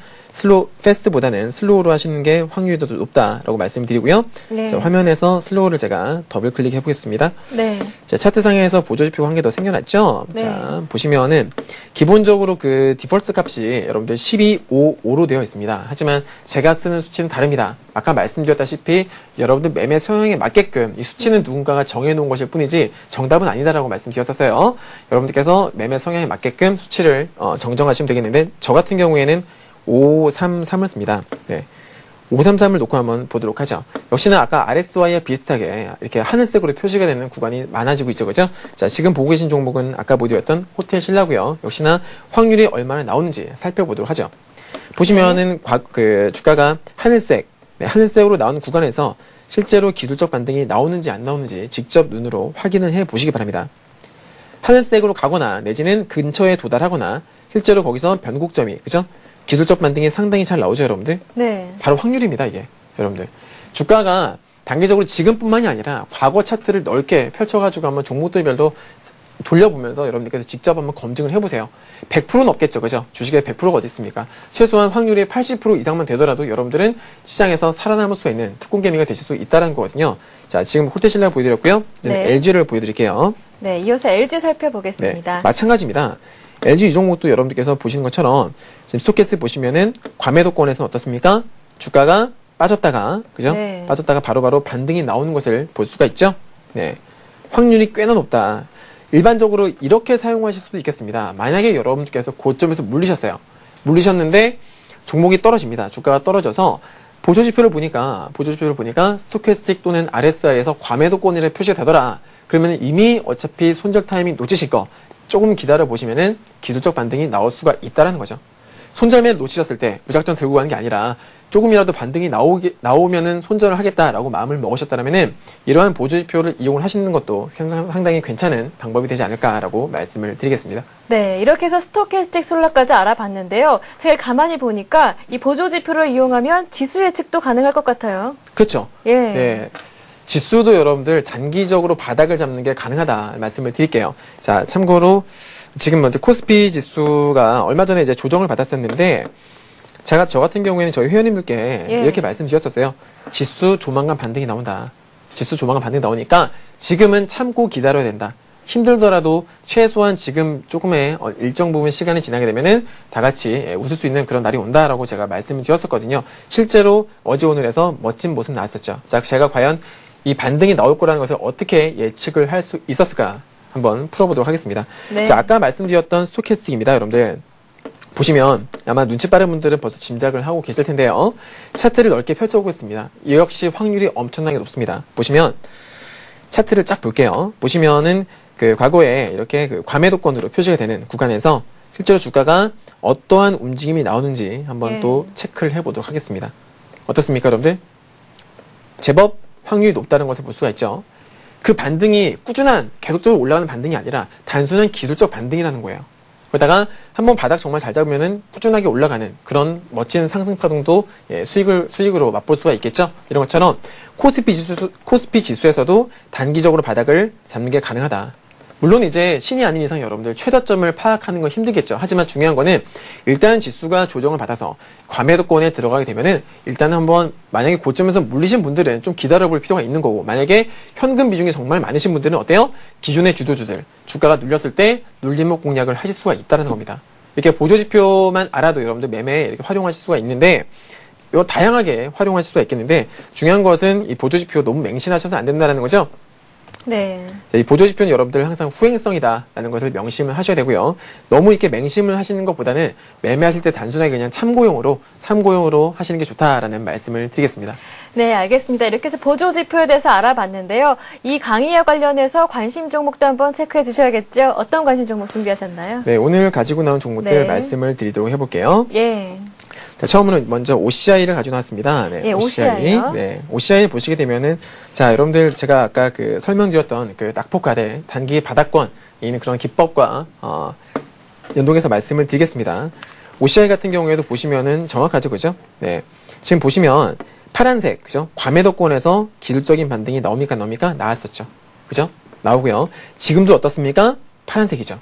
패스트보다는 슬로우로 하시는 게 확률이 더 높다라고 말씀드리고요. 네. 자, 화면에서 슬로우를 제가 더블 클릭해 보겠습니다. 네. 자, 차트상에서 보조지표가 한 개 더 생겨났죠? 네. 자, 보시면은 기본적으로 디폴트 값이 여러분들 12, 5, 5로 되어 있습니다. 하지만 제가 쓰는 수치는 다릅니다. 아까 말씀드렸다시피 여러분들 매매 성향에 맞게끔 이 수치는 누군가가 정해놓은 것일 뿐이지 정답은 아니다라고 말씀드렸었어요. 여러분들께서 매매 성향에 맞게끔 수치를 정정하시면 되겠는데 저 같은 경우에는 533을 씁니다. 네. 533을 놓고 한번 보도록 하죠. 역시나 아까 RSI와 비슷하게 이렇게 하늘색으로 표시가 되는 구간이 많아지고 있죠. 그죠? 자, 지금 보고 계신 종목은 아까 보여드렸던 호텔 신라고요. 역시나 확률이 얼마나 나오는지 살펴보도록 하죠. 보시면은 주가가 하늘색, 네, 하늘색으로 나오는 구간에서 실제로 기술적 반등이 나오는지 안 나오는지 직접 눈으로 확인을 해 보시기 바랍니다. 하늘색으로 가거나 내지는 근처에 도달하거나 실제로 거기서 변곡점이, 그죠? 기술적 반등이 상당히 잘 나오죠, 여러분들? 네. 바로 확률입니다, 이게. 여러분들. 주가가 단기적으로 지금뿐만이 아니라 과거 차트를 넓게 펼쳐가지고 한번 종목들별로 돌려보면서 여러분들께서 직접 한번 검증을 해보세요. 100%는 없겠죠, 그죠? 주식에 100%가 어디 있습니까? 최소한 확률이 80% 이상만 되더라도 여러분들은 시장에서 살아남을 수 있는 특공개미가 되실 수 있다는 거거든요. 자, 지금 호텔신라 보여드렸고요. 이제 네. LG를 보여드릴게요. 네, 이어서 LG 살펴보겠습니다. 네, 마찬가지입니다. LG 이 종목도 여러분들께서 보시는 것처럼 지금 스토캐스틱 보시면은 과매도권에서는 어떻습니까? 주가가 빠졌다가, 그죠? 네. 빠졌다가 바로바로 반등이 나오는 것을 볼 수가 있죠? 네. 확률이 꽤나 높다. 일반적으로 이렇게 사용하실 수도 있겠습니다. 만약에 여러분들께서 고점에서 물리셨어요. 물리셨는데 종목이 떨어집니다. 주가가 떨어져서 보조지표를 보니까 스토캐스틱 또는 RSI에서 과매도권이라 표시가 되더라. 그러면 이미 어차피 손절 타이밍 놓치실 거. 조금 기다려 보시면은 기술적 반등이 나올 수가 있다는 거죠. 손절매 놓치셨을 때 무작정 들고 가는 게 아니라 조금이라도 반등이 나오면은 손절을 하겠다라고 마음을 먹으셨다면은 이러한 보조지표를 이용을 하시는 것도 상당히 괜찮은 방법이 되지 않을까라고 말씀을 드리겠습니다. 네, 이렇게 해서 스토캐스틱 솔라까지 알아봤는데요. 제가 가만히 보니까 이 보조지표를 이용하면 지수 예측도 가능할 것 같아요. 그렇죠. 예. 네. 지수도 여러분들 단기적으로 바닥을 잡는 게 가능하다 말씀을 드릴게요. 자, 참고로 지금 먼저 코스피 지수가 얼마 전에 이제 조정을 받았었는데 저 같은 경우에는 저희 회원님들께 이렇게 말씀드렸었어요. 지수 조만간 반등이 나온다. 지수 조만간 반등이 나오니까 지금은 참고 기다려야 된다. 힘들더라도 최소한 지금 조금의 일정 부분 시간이 지나게 되면은 다 같이 웃을 수 있는 그런 날이 온다라고 제가 말씀을 드렸었거든요. 실제로 어제 오늘에서 멋진 모습 나왔었죠. 자, 제가 과연 이 반등이 나올 거라는 것을 어떻게 예측을 할 수 있었을까 한번 풀어보도록 하겠습니다. 네. 자, 아까 말씀드렸던 스토캐스틱입니다, 여러분들. 보시면 아마 눈치 빠른 분들은 벌써 짐작을 하고 계실 텐데요. 차트를 넓게 펼쳐보고 있습니다. 이 역시 확률이 엄청나게 높습니다. 보시면 차트를 쫙 볼게요. 보시면은 과거에 이렇게 과매도권으로 표시가 되는 구간에서 실제로 주가가 어떠한 움직임이 나오는지 한번 또 체크를 해보도록 하겠습니다. 어떻습니까, 여러분들? 제법 확률이 높다는 것을 볼 수가 있죠. 그 반등이 꾸준한 계속적으로 올라가는 반등이 아니라 단순한 기술적 반등이라는 거예요. 그러다가 한번 바닥 정말 잘 잡으면은 꾸준하게 올라가는 그런 멋진 상승 파동도 수익으로 맛볼 수가 있겠죠. 이런 것처럼 코스피 지수에서도 단기적으로 바닥을 잡는 게 가능하다. 물론 이제 신이 아닌 이상 여러분들 최저점을 파악하는 건 힘들겠죠. 하지만 중요한 거는 일단 지수가 조정을 받아서 과매도권에 들어가게 되면은 일단 한번 만약에 고점에서 물리신 분들은 좀 기다려볼 필요가 있는 거고, 만약에 현금 비중이 정말 많으신 분들은 어때요? 기존의 주도주들 주가가 눌렸을 때 눌림목 공략을 하실 수가 있다는 겁니다. 이렇게 보조지표만 알아도 여러분들 매매에 이렇게 활용하실 수가 있는데, 이거 다양하게 활용하실 수가 있겠는데, 중요한 것은 이 보조지표 너무 맹신하셔도 안 된다는 거죠. 네. 이 보조지표는 여러분들 항상 후행성이다라는 것을 명심을 하셔야 되고요. 너무 이렇게 맹심을 하시는 것보다는 매매하실 때 단순하게 그냥 참고용으로 하시는 게 좋다라는 말씀을 드리겠습니다. 네, 알겠습니다. 이렇게 해서 보조지표에 대해서 알아봤는데요. 이 강의와 관련해서 관심 종목도 한번 체크해 주셔야겠죠. 어떤 관심 종목 준비하셨나요? 네, 오늘 가지고 나온 종목들 네. 말씀을 드리도록 해볼게요. 예. 자, 처음으로 먼저 OCI를 가지고 나왔습니다. 네, 예, OCI요? 네, OCI 보시게 되면은, 자, 여러분들 제가 아까 설명드렸던 낙폭과대 단기 바닥권이 있는 그런 기법과, 연동해서 말씀을 드리겠습니다. OCI 같은 경우에도 보시면은 정확하죠, 그죠? 네. 지금 보시면 파란색, 그죠? 과매도권에서 기술적인 반등이 나옵니까? 나왔었죠. 그죠? 나오고요. 지금도 어떻습니까? 파란색이죠.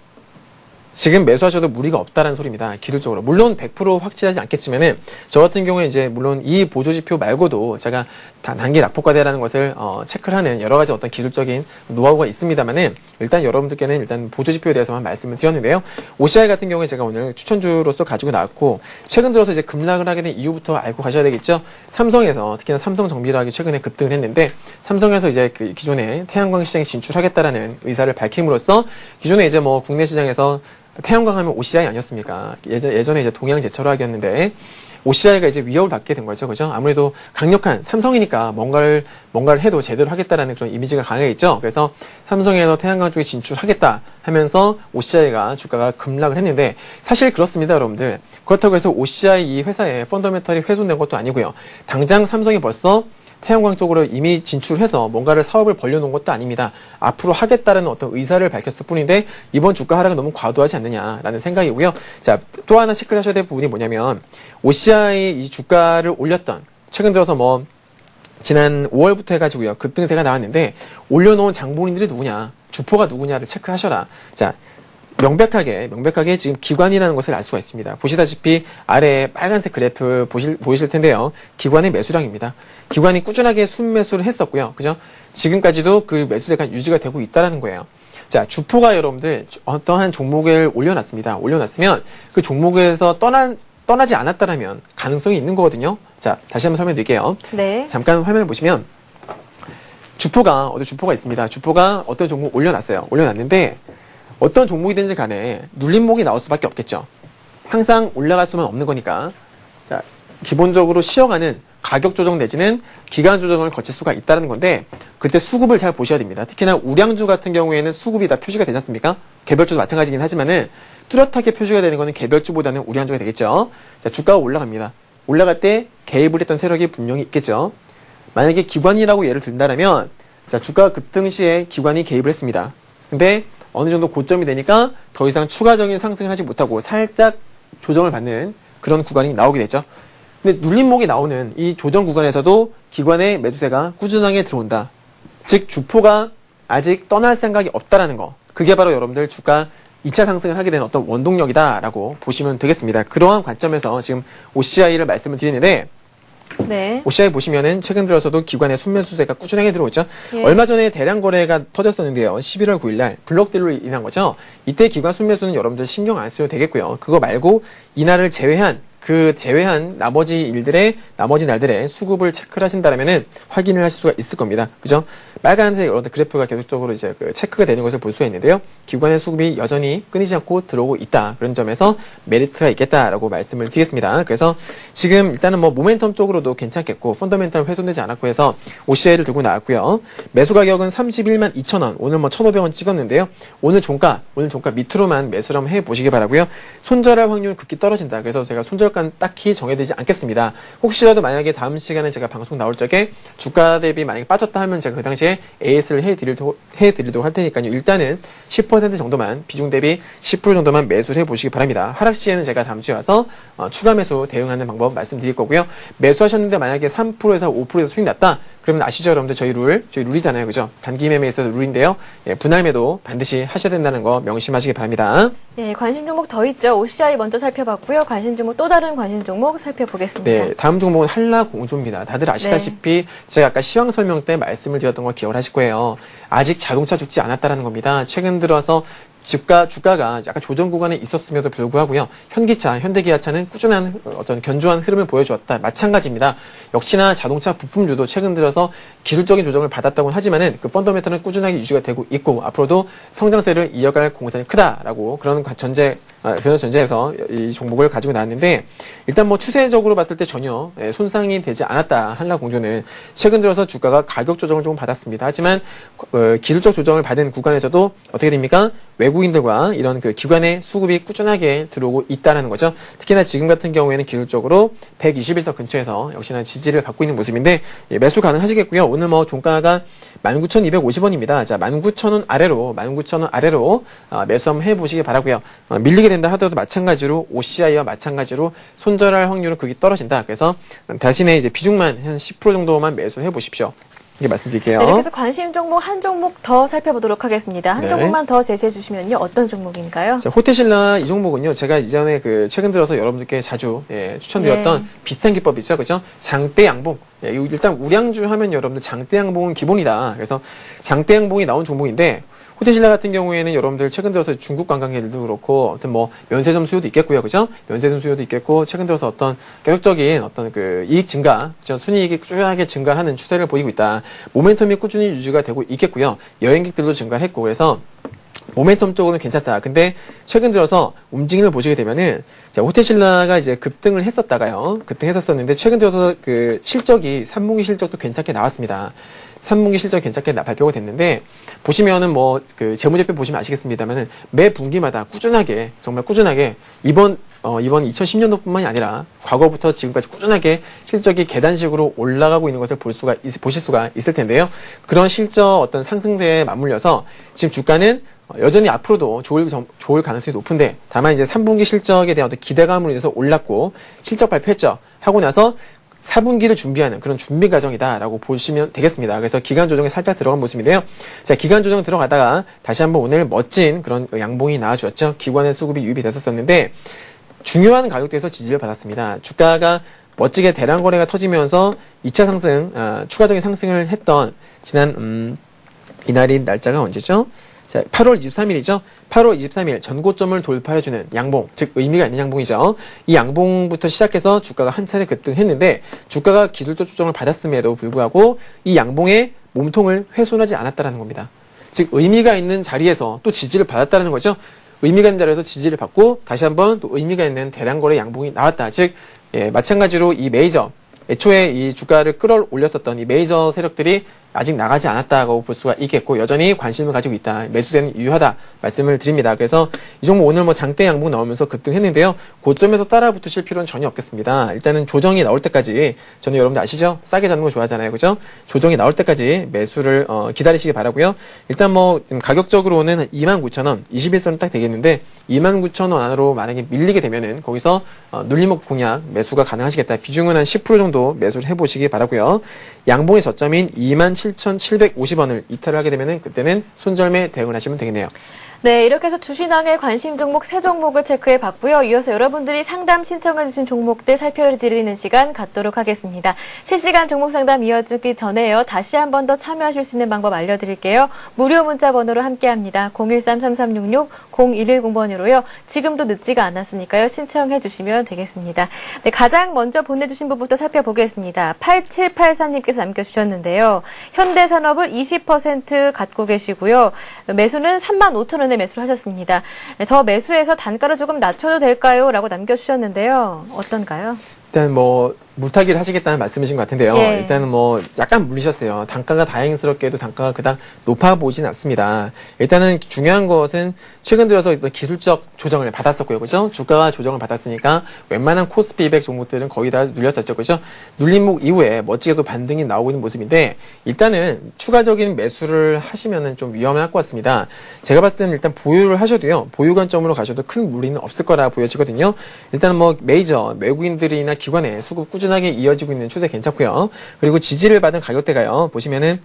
지금 매수하셔도 무리가 없다는 소리입니다. 기술적으로. 물론 100% 확실하지 않겠지만은, 저 같은 경우에 이제 물론 이 보조지표 말고도 제가 단기 낙폭과대라는 것을 체크를 하는 여러 가지 어떤 기술적인 노하우가 있습니다만은, 일단 여러분들께는 일단 보조지표에 대해서만 말씀을 드렸는데요. OCI 같은 경우에 제가 오늘 추천주로서 가지고 나왔고, 최근 들어서 이제 급락을 하게 된 이유부터 알고 가셔야 되겠죠. 삼성에서, 특히나 삼성정비락이 최근에 급등을 했는데, 삼성에서 이제 그 기존에 태양광 시장에 진출하겠다라는 의사를 밝힘으로써, 기존에 이제 뭐 국내 시장에서 태양광 하면 OCI 아니었습니까? 예전에 이제 동양제철학이었는데, OCI가 이제 위협을 받게 된 거죠. 그죠? 아무래도 강력한 삼성이니까 뭔가를 해도 제대로 하겠다라는 그런 이미지가 강하겠죠. 그래서 삼성에서 태양광 쪽에 진출하겠다 하면서 OCI가 주가가 급락을 했는데, 사실 그렇습니다, 여러분들. 그렇다고 해서 OCI 이 회사의 펀더멘털이 훼손된 것도 아니고요. 당장 삼성이 벌써 태양광 쪽으로 이미 진출해서 뭔가를 사업을 벌려놓은 것도 아닙니다. 앞으로 하겠다는 어떤 의사를 밝혔을 뿐인데, 이번 주가 하락은 너무 과도하지 않느냐라는 생각이고요. 자, 또 하나 체크를 하셔야 될 부분이 뭐냐면, OCI 이 주가를 올렸던, 최근 들어서 뭐 지난 5월부터 해가지고요, 급등세가 나왔는데, 올려놓은 장본인들이 누구냐, 주포가 누구냐를 체크하셔라. 자, 명백하게 지금 기관이라는 것을 알 수가 있습니다. 보시다시피 아래에 빨간색 그래프 보이실 텐데요. 기관의 매수량입니다. 기관이 꾸준하게 순매수를 했었고요. 그죠? 지금까지도 그 매수세가 유지가 되고 있다는 거예요. 자, 주포가 여러분들 어떠한 종목을 올려놨습니다. 올려놨으면 그 종목에서 떠나지 않았다라면 가능성이 있는 거거든요. 자, 다시 한번 설명드릴게요. 네. 잠깐 화면을 보시면 주포가 있습니다. 주포가 어떤 종목 올려놨어요. 올려놨는데, 어떤 종목이든지 간에 눌림목이 나올 수밖에 없겠죠. 항상 올라갈 수만 없는 거니까. 자, 기본적으로 쉬어가는 가격 조정 내지는 기간 조정을 거칠 수가 있다는 건데, 그때 수급을 잘 보셔야 됩니다. 특히나 우량주 같은 경우에는 수급이 다 표시가 되지 않습니까? 개별주도 마찬가지긴 하지만은 뚜렷하게 표시가 되는 거는 개별주보다는 우량주가 되겠죠. 자, 주가가 올라갑니다. 올라갈 때 개입을 했던 세력이 분명히 있겠죠. 만약에 기관이라고 예를 든다면, 자, 주가 급등 시에 기관이 개입을 했습니다. 근데 어느 정도 고점이 되니까 더 이상 추가적인 상승을 하지 못하고 살짝 조정을 받는 그런 구간이 나오게 되죠. 근데 눌림목이 나오는 이 조정 구간에서도 기관의 매수세가 꾸준하게 들어온다. 즉 주포가 아직 떠날 생각이 없다라는 거. 그게 바로 여러분들 주가 2차 상승을 하게 된 어떤 원동력이다라고 보시면 되겠습니다. 그러한 관점에서 지금 OCI를 말씀을 드리는데, 네. OCI 보시면은 최근 들어서도 기관의 순매수세가 꾸준하게 들어오죠. 예. 얼마 전에 대량 거래가 터졌었는데요. 11월 9일날 블록딜로 인한 거죠. 이때 기관 순매수는 여러분들 신경 안 써도 되겠고요. 그거 말고 이날을 제외한 나머지 날들의 수급을 체크를 하신다면은 확인을 하실 수가 있을 겁니다. 그죠? 빨간색 여러 그래프가 계속적으로 이제 체크가 되는 것을 볼 수가 있는데요. 기관의 수급이 여전히 끊이지 않고 들어오고 있다. 그런 점에서 메리트가 있겠다라고 말씀을 드리겠습니다. 그래서 지금 일단은 뭐 모멘텀 쪽으로도 괜찮겠고, 펀더멘탈 훼손되지 않았고 해서 OCI를 들고 나왔고요. 매수 가격은 31만 2천원, 오늘 뭐 1,500원 찍었는데요. 오늘 종가 밑으로만 매수를 한번 해보시기 바라고요. 손절할 확률 극히 떨어진다. 그래서 제가 손절가 가격은 딱히 정해지지 않겠습니다. 혹시라도 만약에 다음 시간에 제가 방송 나올 적에 주가 대비 만약에 빠졌다 하면 제가 그 당시에 AS를 해드리도록 할 테니까요. 일단은 10% 정도만, 비중 대비 10% 정도만 매수를 해보시기 바랍니다. 하락 시에는 제가 다음 주에 와서 추가 매수 대응하는 방법 말씀드릴 거고요. 매수하셨는데 만약에 3%에서 5%에서 수익 났다? 그러면 아시죠, 여러분들? 저희 룰이잖아요. 그죠? 단기 매매에 있어서 룰인데요. 예, 분할 매도 반드시 하셔야 된다는 거 명심하시기 바랍니다. 네, 관심 종목 더 있죠. OCI 먼저 살펴봤고요. 관심 종목, 또 다른 관심 종목 살펴보겠습니다. 네, 다음 종목은 한라공조입니다. 다들 아시다시피 제가 아까 시황 설명 때 말씀을 드렸던 걸 기억을 하실 거예요. 아직 자동차 죽지 않았다라는 겁니다. 최근 들어서 주가가 약간 조정 구간에 있었음에도 불구하고요. 현기차, 현대기아차는 꾸준한 어떤 견조한 흐름을 보여주었다. 마찬가지입니다. 역시나 자동차 부품주도 최근 들어서 기술적인 조정을 받았다고는 하지만은 그 펀더멘털은 꾸준하게 유지가 되고 있고 앞으로도 성장세를 이어갈 공산이 크다라고 그런 전제에서 이 종목을 가지고 나왔는데 일단 뭐 추세적으로 봤을 때 전혀 손상이 되지 않았다. 한라공조는 최근 들어서 주가가 가격 조정을 조금 받았습니다. 하지만 기술적 조정을 받은 구간에서도 어떻게 됩니까? 외국인들과 이런 그 기관의 수급이 꾸준하게 들어오고 있다는 거죠. 특히나 지금 같은 경우에는 기술적으로 121선 근처에서 역시나 지지를 받고 있는 모습인데 매수 가능하시겠고요. 오늘 뭐 종가가 19,250원입니다. 자, 19,000원 아래로 매수 한번 해보시기 바라고요. 밀리게 된다 하더라도 마찬가지로 OCI와 마찬가지로 손절할 확률은 극히 떨어진다. 그래서 대신에 이제 비중만 한 10% 정도만 매수해 보십시오. 이렇게 말씀드릴게요. 네, 이렇게 해서 관심 종목 한 종목 더 살펴보도록 하겠습니다. 한 종목만 더 제시해 주시면요. 어떤 종목인가요? 자, 호텔신라 이 종목은요. 제가 이전에 최근 들어서 여러분들께 자주 추천드렸던 비슷한 기법이죠. 그죠? 장대 양봉. 일단 우량주 하면 여러분들 장대 양봉은 기본이다. 그래서 장대 양봉이 나온 종목인데 호텔신라 같은 경우에는 여러분들 최근 들어서 중국 관광객들도 그렇고, 어떤 뭐, 면세점 수요도 있겠고요. 그죠? 면세점 수요도 있겠고, 최근 들어서 어떤 계속적인 어떤 그 이익 증가, 그죠? 순이익이 꾸준하게 증가하는 추세를 보이고 있다. 모멘텀이 꾸준히 유지가 되고 있겠고요. 여행객들도 증가했고, 그래서 모멘텀 쪽으로는 괜찮다. 근데 최근 들어서 움직임을 보시게 되면은, 자, 호텔신라가 이제 급등했었는데, 최근 들어서 그 실적이, 3분기 실적도 괜찮게 나왔습니다. 3분기 실적 괜찮게 발표가 됐는데, 보시면은 뭐, 재무제표 보시면 아시겠습니다만은, 매 분기마다 정말 꾸준하게, 이번 2010년도뿐만이 아니라, 과거부터 지금까지 꾸준하게 실적이 계단식으로 올라가고 있는 것을 보실 수가 있을 텐데요. 그런 실적 어떤 상승세에 맞물려서, 지금 주가는 여전히 앞으로도 좋을 가능성이 높은데, 다만 이제 3분기 실적에 대한 어떤 기대감으로 인해서 올랐고, 실적 발표했죠. 하고 나서, 4분기를 준비하는 그런 준비 과정이다라고 보시면 되겠습니다. 그래서 기간 조정에 살짝 들어간 모습인데요. 자, 기간 조정 들어가다가 다시 한번 오늘 멋진 그런 양봉이 나와주었죠. 기관의 수급이 유입이 됐었는데 중요한 가격대에서 지지를 받았습니다. 주가가 멋지게 대량 거래가 터지면서 2차 상승, 추가적인 상승을 했던 지난 이날이 날짜가 언제죠? 자, 8월 23일이죠. 8월 23일 전고점을 돌파해주는 양봉, 즉 의미가 있는 양봉이죠. 이 양봉부터 시작해서 주가가 한 차례 급등했는데 주가가 기술적 조정을 받았음에도 불구하고 이 양봉의 몸통을 훼손하지 않았다는 겁니다. 즉 의미가 있는 자리에서 또 지지를 받았다는 거죠. 의미가 있는 자리에서 지지를 받고 다시 한번 또 의미가 있는 대량거래 양봉이 나왔다. 즉 마찬가지로 이 메이저, 애초에 이 주가를 끌어올렸었던 이 메이저 세력들이 아직 나가지 않았다고 볼 수가 있겠고 여전히 관심을 가지고 있다. 매수세는 유효하다 말씀을 드립니다. 그래서 이 종목 오늘 뭐 장대 양봉 나오면서 급등했는데요. 고점에서 따라 붙으실 필요는 전혀 없겠습니다. 일단은 조정이 나올 때까지 저는 여러분들 아시죠? 싸게 잡는 거 좋아하잖아요. 그죠? 조정이 나올 때까지 매수를 기다리시기 바라고요. 일단 뭐 지금 가격적으로는 29,000원, 21선은 딱 되겠는데 29,000원 안으로 만약에 밀리게 되면은 거기서 눌림목 공략 매수가 가능하시겠다. 비중은 한 10% 정도 매수를 해보시기 바라고요. 양봉의 저점인 27,750원을 이탈을 하게 되면은 그때는 손절매 대응을 하시면 되겠네요. 네, 이렇게 해서 주신항의 관심 종목 3종목을 체크해 봤고요. 이어서 여러분들이 상담 신청해 주신 종목들 살펴드리는 시간 갖도록 하겠습니다. 실시간 종목 상담 이어지기 전에요. 다시 한 번 더 참여하실 수 있는 방법 알려드릴게요. 무료 문자 번호로 함께합니다. 013-3366-0110번으로요. 지금도 늦지가 않았으니까요. 신청해 주시면 되겠습니다. 네, 가장 먼저 보내주신 분부터 살펴보겠습니다. 8784님께서 남겨주셨는데요. 현대산업을 20% 갖고 계시고요. 매수는 35,000원에 매수를 하셨습니다. 더 매수해서 단가를 조금 낮춰도 될까요? 라고 남겨주셨는데요. 어떤가요? 일단 뭐 물타기를 하시겠다는 말씀이신 것 같은데요. 예. 일단은 뭐 약간 물리셨어요. 단가가 다행스럽게도 단가가 그닥 높아 보진 않습니다. 일단은 중요한 것은 최근 들어서 어떤 기술적 조정을 받았었고요. 그죠? 주가가 조정을 받았으니까 웬만한 코스피 200 종목들은 거의 다 눌렸었죠. 그죠? 눌림목 이후에 멋지게도 반등이 나오고 있는 모습인데 일단은 추가적인 매수를 하시면은 좀 위험할 것 같습니다. 제가 봤을 때는 일단 보유를 하셔도요. 보유 관점으로 가셔도 큰 무리는 없을 거라 보여지거든요. 일단은 뭐 메이저 외국인들이나 기관의 수급 꾸준하게 이어지고 있는 추세 괜찮고요. 그리고 지지를 받은 가격대가요. 보시면은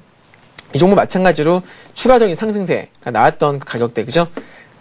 이 종목 마찬가지로 추가적인 상승세가 나왔던 그 가격대, 그죠?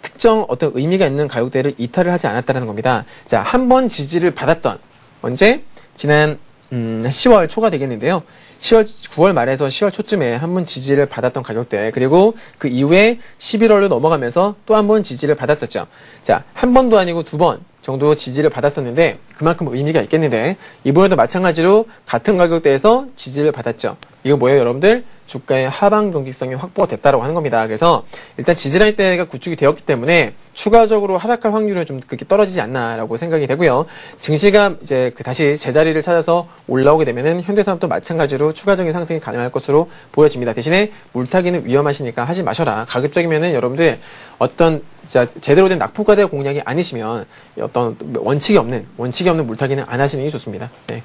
특정 어떤 의미가 있는 가격대를 이탈을 하지 않았다는 겁니다. 자, 한 번 지지를 받았던 언제? 지난 10월 초가 되겠는데요. 9월 말에서 10월 초쯤에 한 번 지지를 받았던 가격대, 그리고 그 이후에 11월로 넘어가면서 또 한 번 지지를 받았었죠. 자, 한 번도 아니고 두 번 정도 지지를 받았었는데 그만큼 의미가 있겠는데 이번에도 마찬가지로 같은 가격대에서 지지를 받았죠. 이거 뭐예요, 여러분들? 주가의 하방 경직성이 확보가 됐다라고 하는 겁니다. 그래서 일단 지지라인 대가 구축이 되었기 때문에 추가적으로 하락할 확률은 좀 그렇게 떨어지지 않나라고 생각이 되고요. 증시가 이제 다시 제자리를 찾아서 올라오게 되면은 현대산업도 마찬가지로 추가적인 상승이 가능할 것으로 보여집니다. 대신에 물타기는 위험하시니까 하지 마셔라. 가급적이면은 여러분들 어떤 제대로 된 낙폭과대 공략이 아니시면 어떤 원칙이 없는 물타기는 안 하시는 게 좋습니다. 네.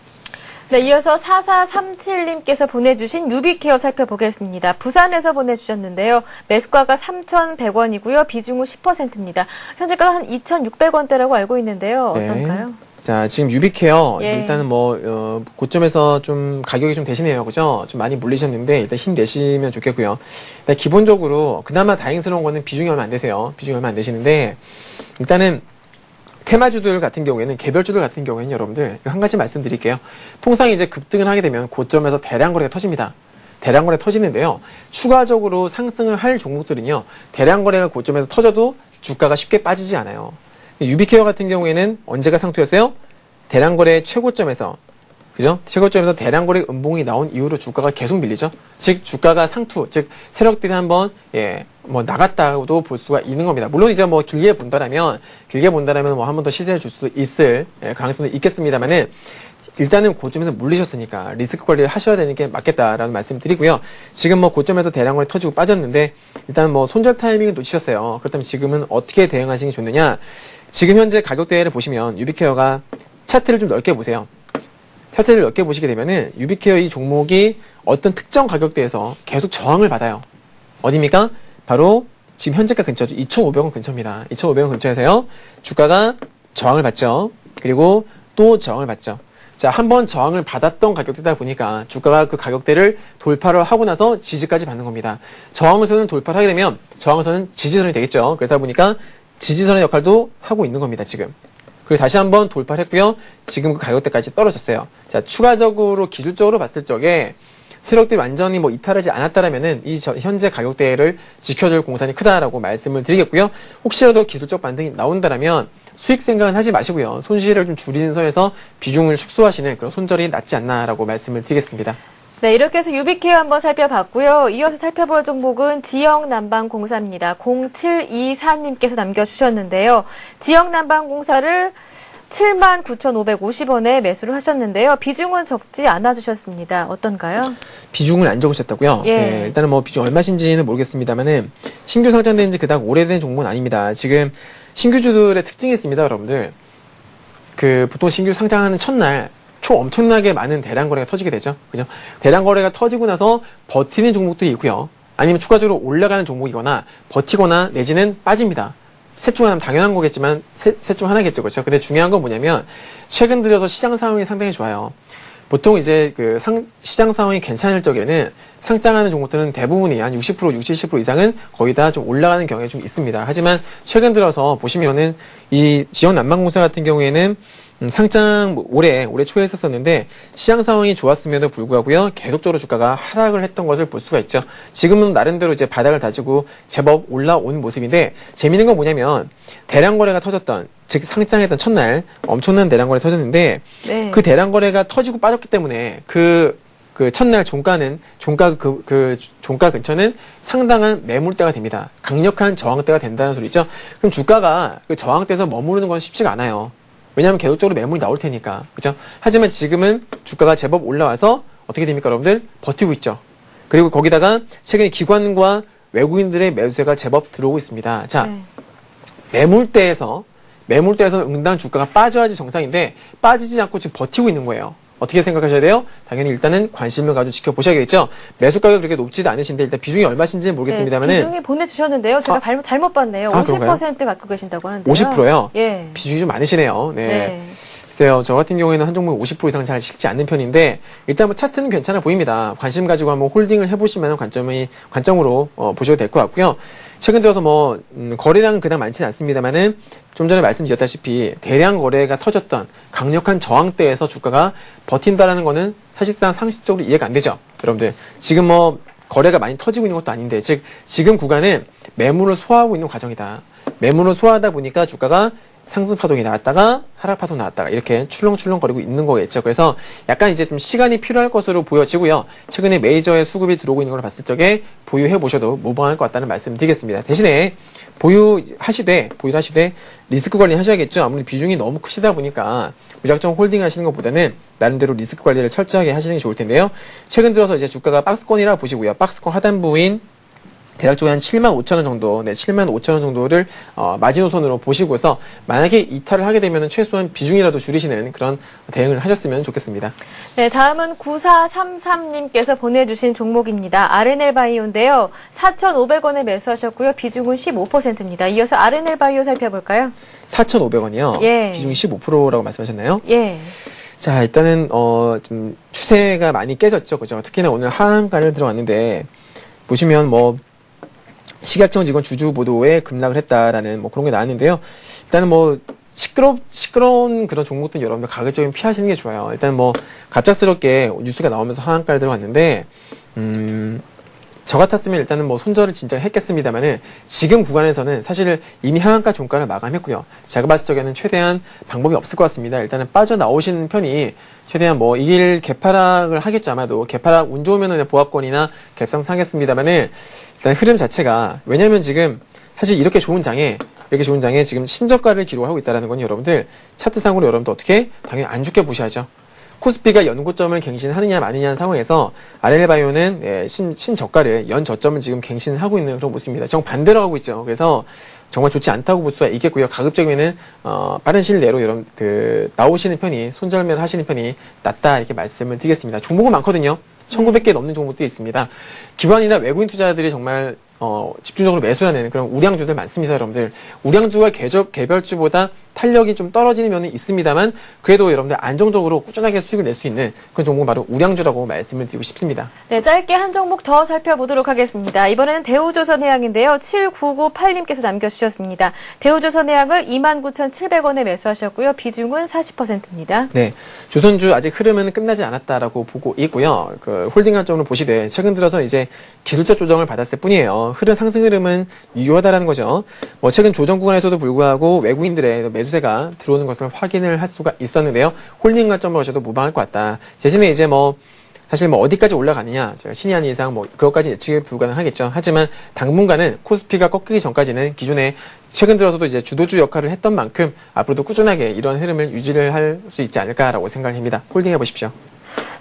네, 이어서 4437님께서 보내주신 유비케어 살펴보겠습니다. 부산에서 보내주셨는데요. 매수가가 3,100원이고요. 비중은 10%입니다. 현재가가 한 2,600원대라고 알고 있는데요. 어떤가요? 네. 자, 지금 유비케어 예. 일단은 뭐 고점에서 좀 가격이 좀 되시네요. 그죠? 좀 많이 물리셨는데 일단 힘내시면 좋겠고요. 일단 기본적으로 그나마 다행스러운 거는 비중이 얼마 안 되세요. 비중이 얼마 안 되시는데 일단은 테마주들 같은 경우에는, 개별주들 같은 경우에는 여러분들 한 가지 말씀드릴게요. 통상 이제 급등을 하게 되면 고점에서 대량 거래가 터집니다. 대량 거래 터지는데요. 추가적으로 상승을 할 종목들은요. 대량 거래가 고점에서 터져도 주가가 쉽게 빠지지 않아요. 유비케어 같은 경우에는 언제가 상투였어요? 대량 거래 최고점에서, 그죠? 최고점에서 대량 거래 음봉이 나온 이후로 주가가 계속 밀리죠. 즉 주가가 상투, 즉 세력들이 한번 뭐 나갔다고도 볼 수가 있는 겁니다. 물론 이제 뭐 길게 본다라면 뭐 한 번 더 시세를 줄 수도 있을 가능성도 있겠습니다만은 일단은 고점에서 물리셨으니까 리스크 관리를 하셔야 되는 게 맞겠다라는 말씀 드리고요. 지금 뭐 고점에서 대량 거래 터지고 빠졌는데 일단 뭐 손절 타이밍을 놓치셨어요. 그렇다면 지금은 어떻게 대응하시는 게 좋느냐? 지금 현재 가격대를 보시면 유비케어가 차트를 좀 넓게 보세요. 차트를 넓게 보시게 되면은 유비케어 이 종목이 어떤 특정 가격대에서 계속 저항을 받아요. 어디입니까? 바로 지금 현재가 근처죠. 2,500원 근처입니다. 2,500원 근처에서요. 주가가 저항을 받죠. 그리고 또 저항을 받죠. 자, 한번 저항을 받았던 가격대다 보니까 주가가 그 가격대를 돌파를 하고 나서 지지까지 받는 겁니다. 저항선을 돌파를 하게 되면 저항선은 지지선이 되겠죠. 그러다 보니까 지지선의 역할도 하고 있는 겁니다, 지금. 그리고 다시 한번 돌파를 했고요. 지금 그 가격대까지 떨어졌어요. 자, 추가적으로 기술적으로 봤을 적에 세력들이 완전히 뭐 이탈하지 않았다라면은 이 현재 가격대를 지켜줄 공산이 크다라고 말씀을 드리겠고요. 혹시라도 기술적 반등이 나온다라면 수익 생각은 하지 마시고요. 손실을 좀 줄이는 선에서 비중을 축소하시는 그런 손절이 낫지 않나라고 말씀을 드리겠습니다. 네, 이렇게 해서 유비케어 한번 살펴봤고요. 이어서 살펴볼 종목은 지역난방공사입니다. 0724님께서 남겨주셨는데요. 지역난방공사를 79,550원에 매수를 하셨는데요. 비중은 적지 않아 주셨습니다. 어떤가요? 비중을 안 적으셨다고요? 예. 네, 일단은 뭐 비중 얼마신지는 모르겠습니다만은 신규 상장된 지 그닥 오래된 종목은 아닙니다. 지금 신규주들의 특징이 있습니다, 여러분들. 보통 신규 상장하는 첫날 엄청나게 많은 대량 거래가 터지게 되죠. 그죠? 대량 거래가 터지고 나서 버티는 종목도 있고요. 아니면 추가적으로 올라가는 종목이거나 버티거나 내지는 빠집니다. 셋 중 하나는 당연한 거겠지만 셋 중 하나겠죠. 그렇죠? 근데 중요한 건 뭐냐면 최근 들어서 시장 상황이 상당히 좋아요. 보통 이제 시장 상황이 괜찮을 적에는 상장하는 종목들은 대부분이 한 60%, 60, 70% 이상은 거의 다 좀 올라가는 경향이 좀 있습니다. 하지만 최근 들어서 보시면은 이 지역난방공사 같은 경우에는 상장 올해 초에 했었는데 시장 상황이 좋았음에도 불구하고요. 계속적으로 주가가 하락을 했던 것을 볼 수가 있죠. 지금은 나름대로 이제 바닥을 다지고 제법 올라온 모습인데 재미있는 건 뭐냐면 대량 거래가 터졌던 즉 상장했던 첫날 엄청난 대량 거래 터졌는데 네. 그 대량 거래가 터지고 빠졌기 때문에 그 첫날 종가 근처는 상당한 매물대가 됩니다. 강력한 저항대가 된다는 소리죠. 그럼 주가가 그 저항대에서 머무르는 건 쉽지가 않아요. 왜냐하면 계속적으로 매물이 나올 테니까. 그죠? 하지만 지금은 주가가 제법 올라와서 어떻게 됩니까, 여러분들? 버티고 있죠. 그리고 거기다가 최근에 기관과 외국인들의 매수세가 제법 들어오고 있습니다. 자, 매물대에서는 응당 주가가 빠져야지 정상인데 빠지지 않고 지금 버티고 있는 거예요. 어떻게 생각하셔야 돼요? 당연히 일단은 관심을 가지고 지켜보셔야겠죠. 매수 가격이 그렇게 높지도 않으신데 일단 비중이 얼마신지는 모르겠습니다만은 네, 비중이 보내주셨는데요. 제가 잘못 봤네요. 50% 갖고 계신다고 하는데요. 50%요? 예. 비중이 좀 많으시네요. 네. 네. 글쎄요, 저 같은 경우에는 한 종목 50% 이상 잘 실지 않는 편인데 일단 뭐 차트는 괜찮아 보입니다. 관심 가지고 한번 홀딩을 해보시면 관점으로 보셔도 될 것 같고요. 최근 들어서 뭐 거래량은 그닥 많지는 않습니다만은 좀 전에 말씀드렸다시피 대량 거래가 터졌던 강력한 저항대에서 주가가 버틴다라는 거는 사실상 상식적으로 이해가 안 되죠. 여러분들 지금 뭐 거래가 많이 터지고 있는 것도 아닌데 즉 지금 구간은 매물을 소화하고 있는 과정이다. 매물을 소화하다 보니까 주가가 상승 파동이 나왔다가 하락 파동 나왔다가 이렇게 출렁출렁거리고 있는 거겠죠. 그래서 약간 이제 좀 시간이 필요할 것으로 보여지고요. 최근에 메이저의 수급이 들어오고 있는 걸 봤을 적에 보유해 보셔도 무방할 것 같다는 말씀을 드리겠습니다. 대신에 보유하시되 리스크 관리 하셔야겠죠. 아무래도 비중이 너무 크시다 보니까 무작정 홀딩 하시는 것보다는 나름대로 리스크 관리를 철저하게 하시는 게 좋을 텐데요. 최근 들어서 이제 주가가 박스권이라 보시고요. 박스권 하단부인 대략적으로 한 75,000원 정도, 75,000원 정도를 마지노선으로 보시고서 만약에 이탈을 하게 되면 최소한 비중이라도 줄이시는 그런 대응을 하셨으면 좋겠습니다. 네, 다음은 9433님께서 보내주신 종목입니다. RNL 바이오인데요. 4,500원에 매수하셨고요. 비중은 15%입니다. 이어서 RNL 바이오 살펴볼까요? 4,500원이요? 예. 비중이 15%라고 말씀하셨나요? 예. 자, 일단은 좀 추세가 많이 깨졌죠. 그죠? 특히나 오늘 하한가를 들어왔는데 보시면 뭐 식약청 직원 주주 보도에 급락을 했다라는 뭐 그런 게 나왔는데요. 일단은 뭐 시끄러운 그런 종목들은 여러분들 가급적이면 피하시는 게 좋아요. 일단 뭐 갑작스럽게 뉴스가 나오면서 하한가를 들어왔는데 저 같았으면 일단은 뭐 손절을 진짜 했겠습니다만은 지금 구간에서는 사실 이미 하한가 종가를 마감했고요. 제가 봤을 적에는 최대한 방법이 없을 것 같습니다. 일단은 빠져나오시는 편이 최대한 뭐 이길 개파락을 하겠죠. 아마도 개파락 운 좋으면은 보합권이나 갭상승 하겠습니다만은 일단 흐름 자체가 왜냐면 지금 사실 이렇게 좋은 장에 지금 신저가를 기록하고 있다는 건 여러분들 차트상으로 여러분들 어떻게 당연히 안 좋게 보셔야죠. 코스피가 연고점을 갱신하느냐 마느냐 하는 상황에서 RNL바이오는 신저가를 연저점을 지금 갱신하고 있는 그런 모습입니다. 정반대로 하고 있죠. 그래서 정말 좋지 않다고 볼 수가 있겠고요. 가급적이면은 빠른 시일 내로 여러분 나오시는 편이 손절매를 하시는 편이 낫다 이렇게 말씀을 드리겠습니다. 종목은 많거든요. 1900개 넘는 종목도 있습니다. 기관이나 외국인 투자자들이 정말 집중적으로 매수하는 그런 우량주들 많습니다, 여러분들. 우량주가 개별주보다 탄력이 좀 떨어지는 면은 있습니다만 그래도 여러분들 안정적으로 꾸준하게 수익을 낼 수 있는 그런 종목은 바로 우량주라고 말씀을 드리고 싶습니다. 네, 짧게 한 종목 더 살펴보도록 하겠습니다. 이번에는 대우조선해양인데요. 7998님께서 남겨주셨습니다. 대우조선해양을 29,700원에 매수하셨고요. 비중은 40%입니다. 네, 조선주 아직 흐름은 끝나지 않았다라고 보고 있고요. 홀딩 관점으로 보시되 최근 들어서 이제 기술적 조정을 받았을 뿐이에요. 상승 흐름은 유효하다라는 거죠. 뭐 최근 조정 구간에서도 불구하고 외국인들의 매수세가 들어오는 것을 확인을 할 수가 있었는데요. 홀딩 관점으로 하셔도 무방할 것 같다. 대신에 이제 사실 어디까지 올라가느냐, 제가 신의 한 이상 그것까지 예측이 불가능하겠죠. 하지만 당분간은 코스피가 꺾이기 전까지는 기존에 최근 들어서도 이제 주도주 역할을 했던 만큼 앞으로도 꾸준하게 이런 흐름을 유지를 할 수 있지 않을까라고 생각을 합니다. 홀딩해 보십시오.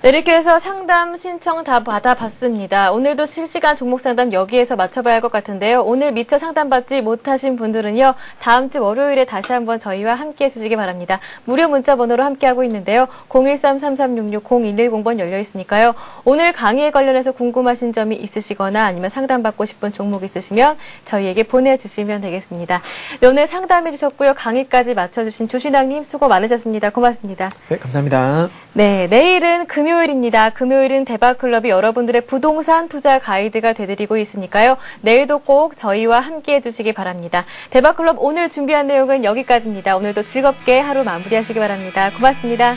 네, 이렇게 해서 상담 신청 다 받아봤습니다. 오늘도 실시간 종목 상담 여기에서 맞춰봐야 할 것 같은데요. 오늘 미처 상담받지 못하신 분들은요. 다음 주 월요일에 다시 한번 저희와 함께해 주시기 바랍니다. 무료 문자 번호로 함께하고 있는데요. 013-3366-0110번 열려 있으니까요. 오늘 강의에 관련해서 궁금하신 점이 있으시거나 아니면 상담받고 싶은 종목 있으시면 저희에게 보내주시면 되겠습니다. 네, 오늘 상담해 주셨고요. 강의까지 맞춰주신 주신학님 수고 많으셨습니다. 고맙습니다. 네, 감사합니다. 네, 내일은 금요일입니다. 금요일은 대박클럽이 여러분들의 부동산 투자 가이드가 되드리고 있으니까요. 내일도 꼭 저희와 함께해 주시기 바랍니다. 대박클럽 오늘 준비한 내용은 여기까지입니다. 오늘도 즐겁게 하루 마무리하시기 바랍니다. 고맙습니다.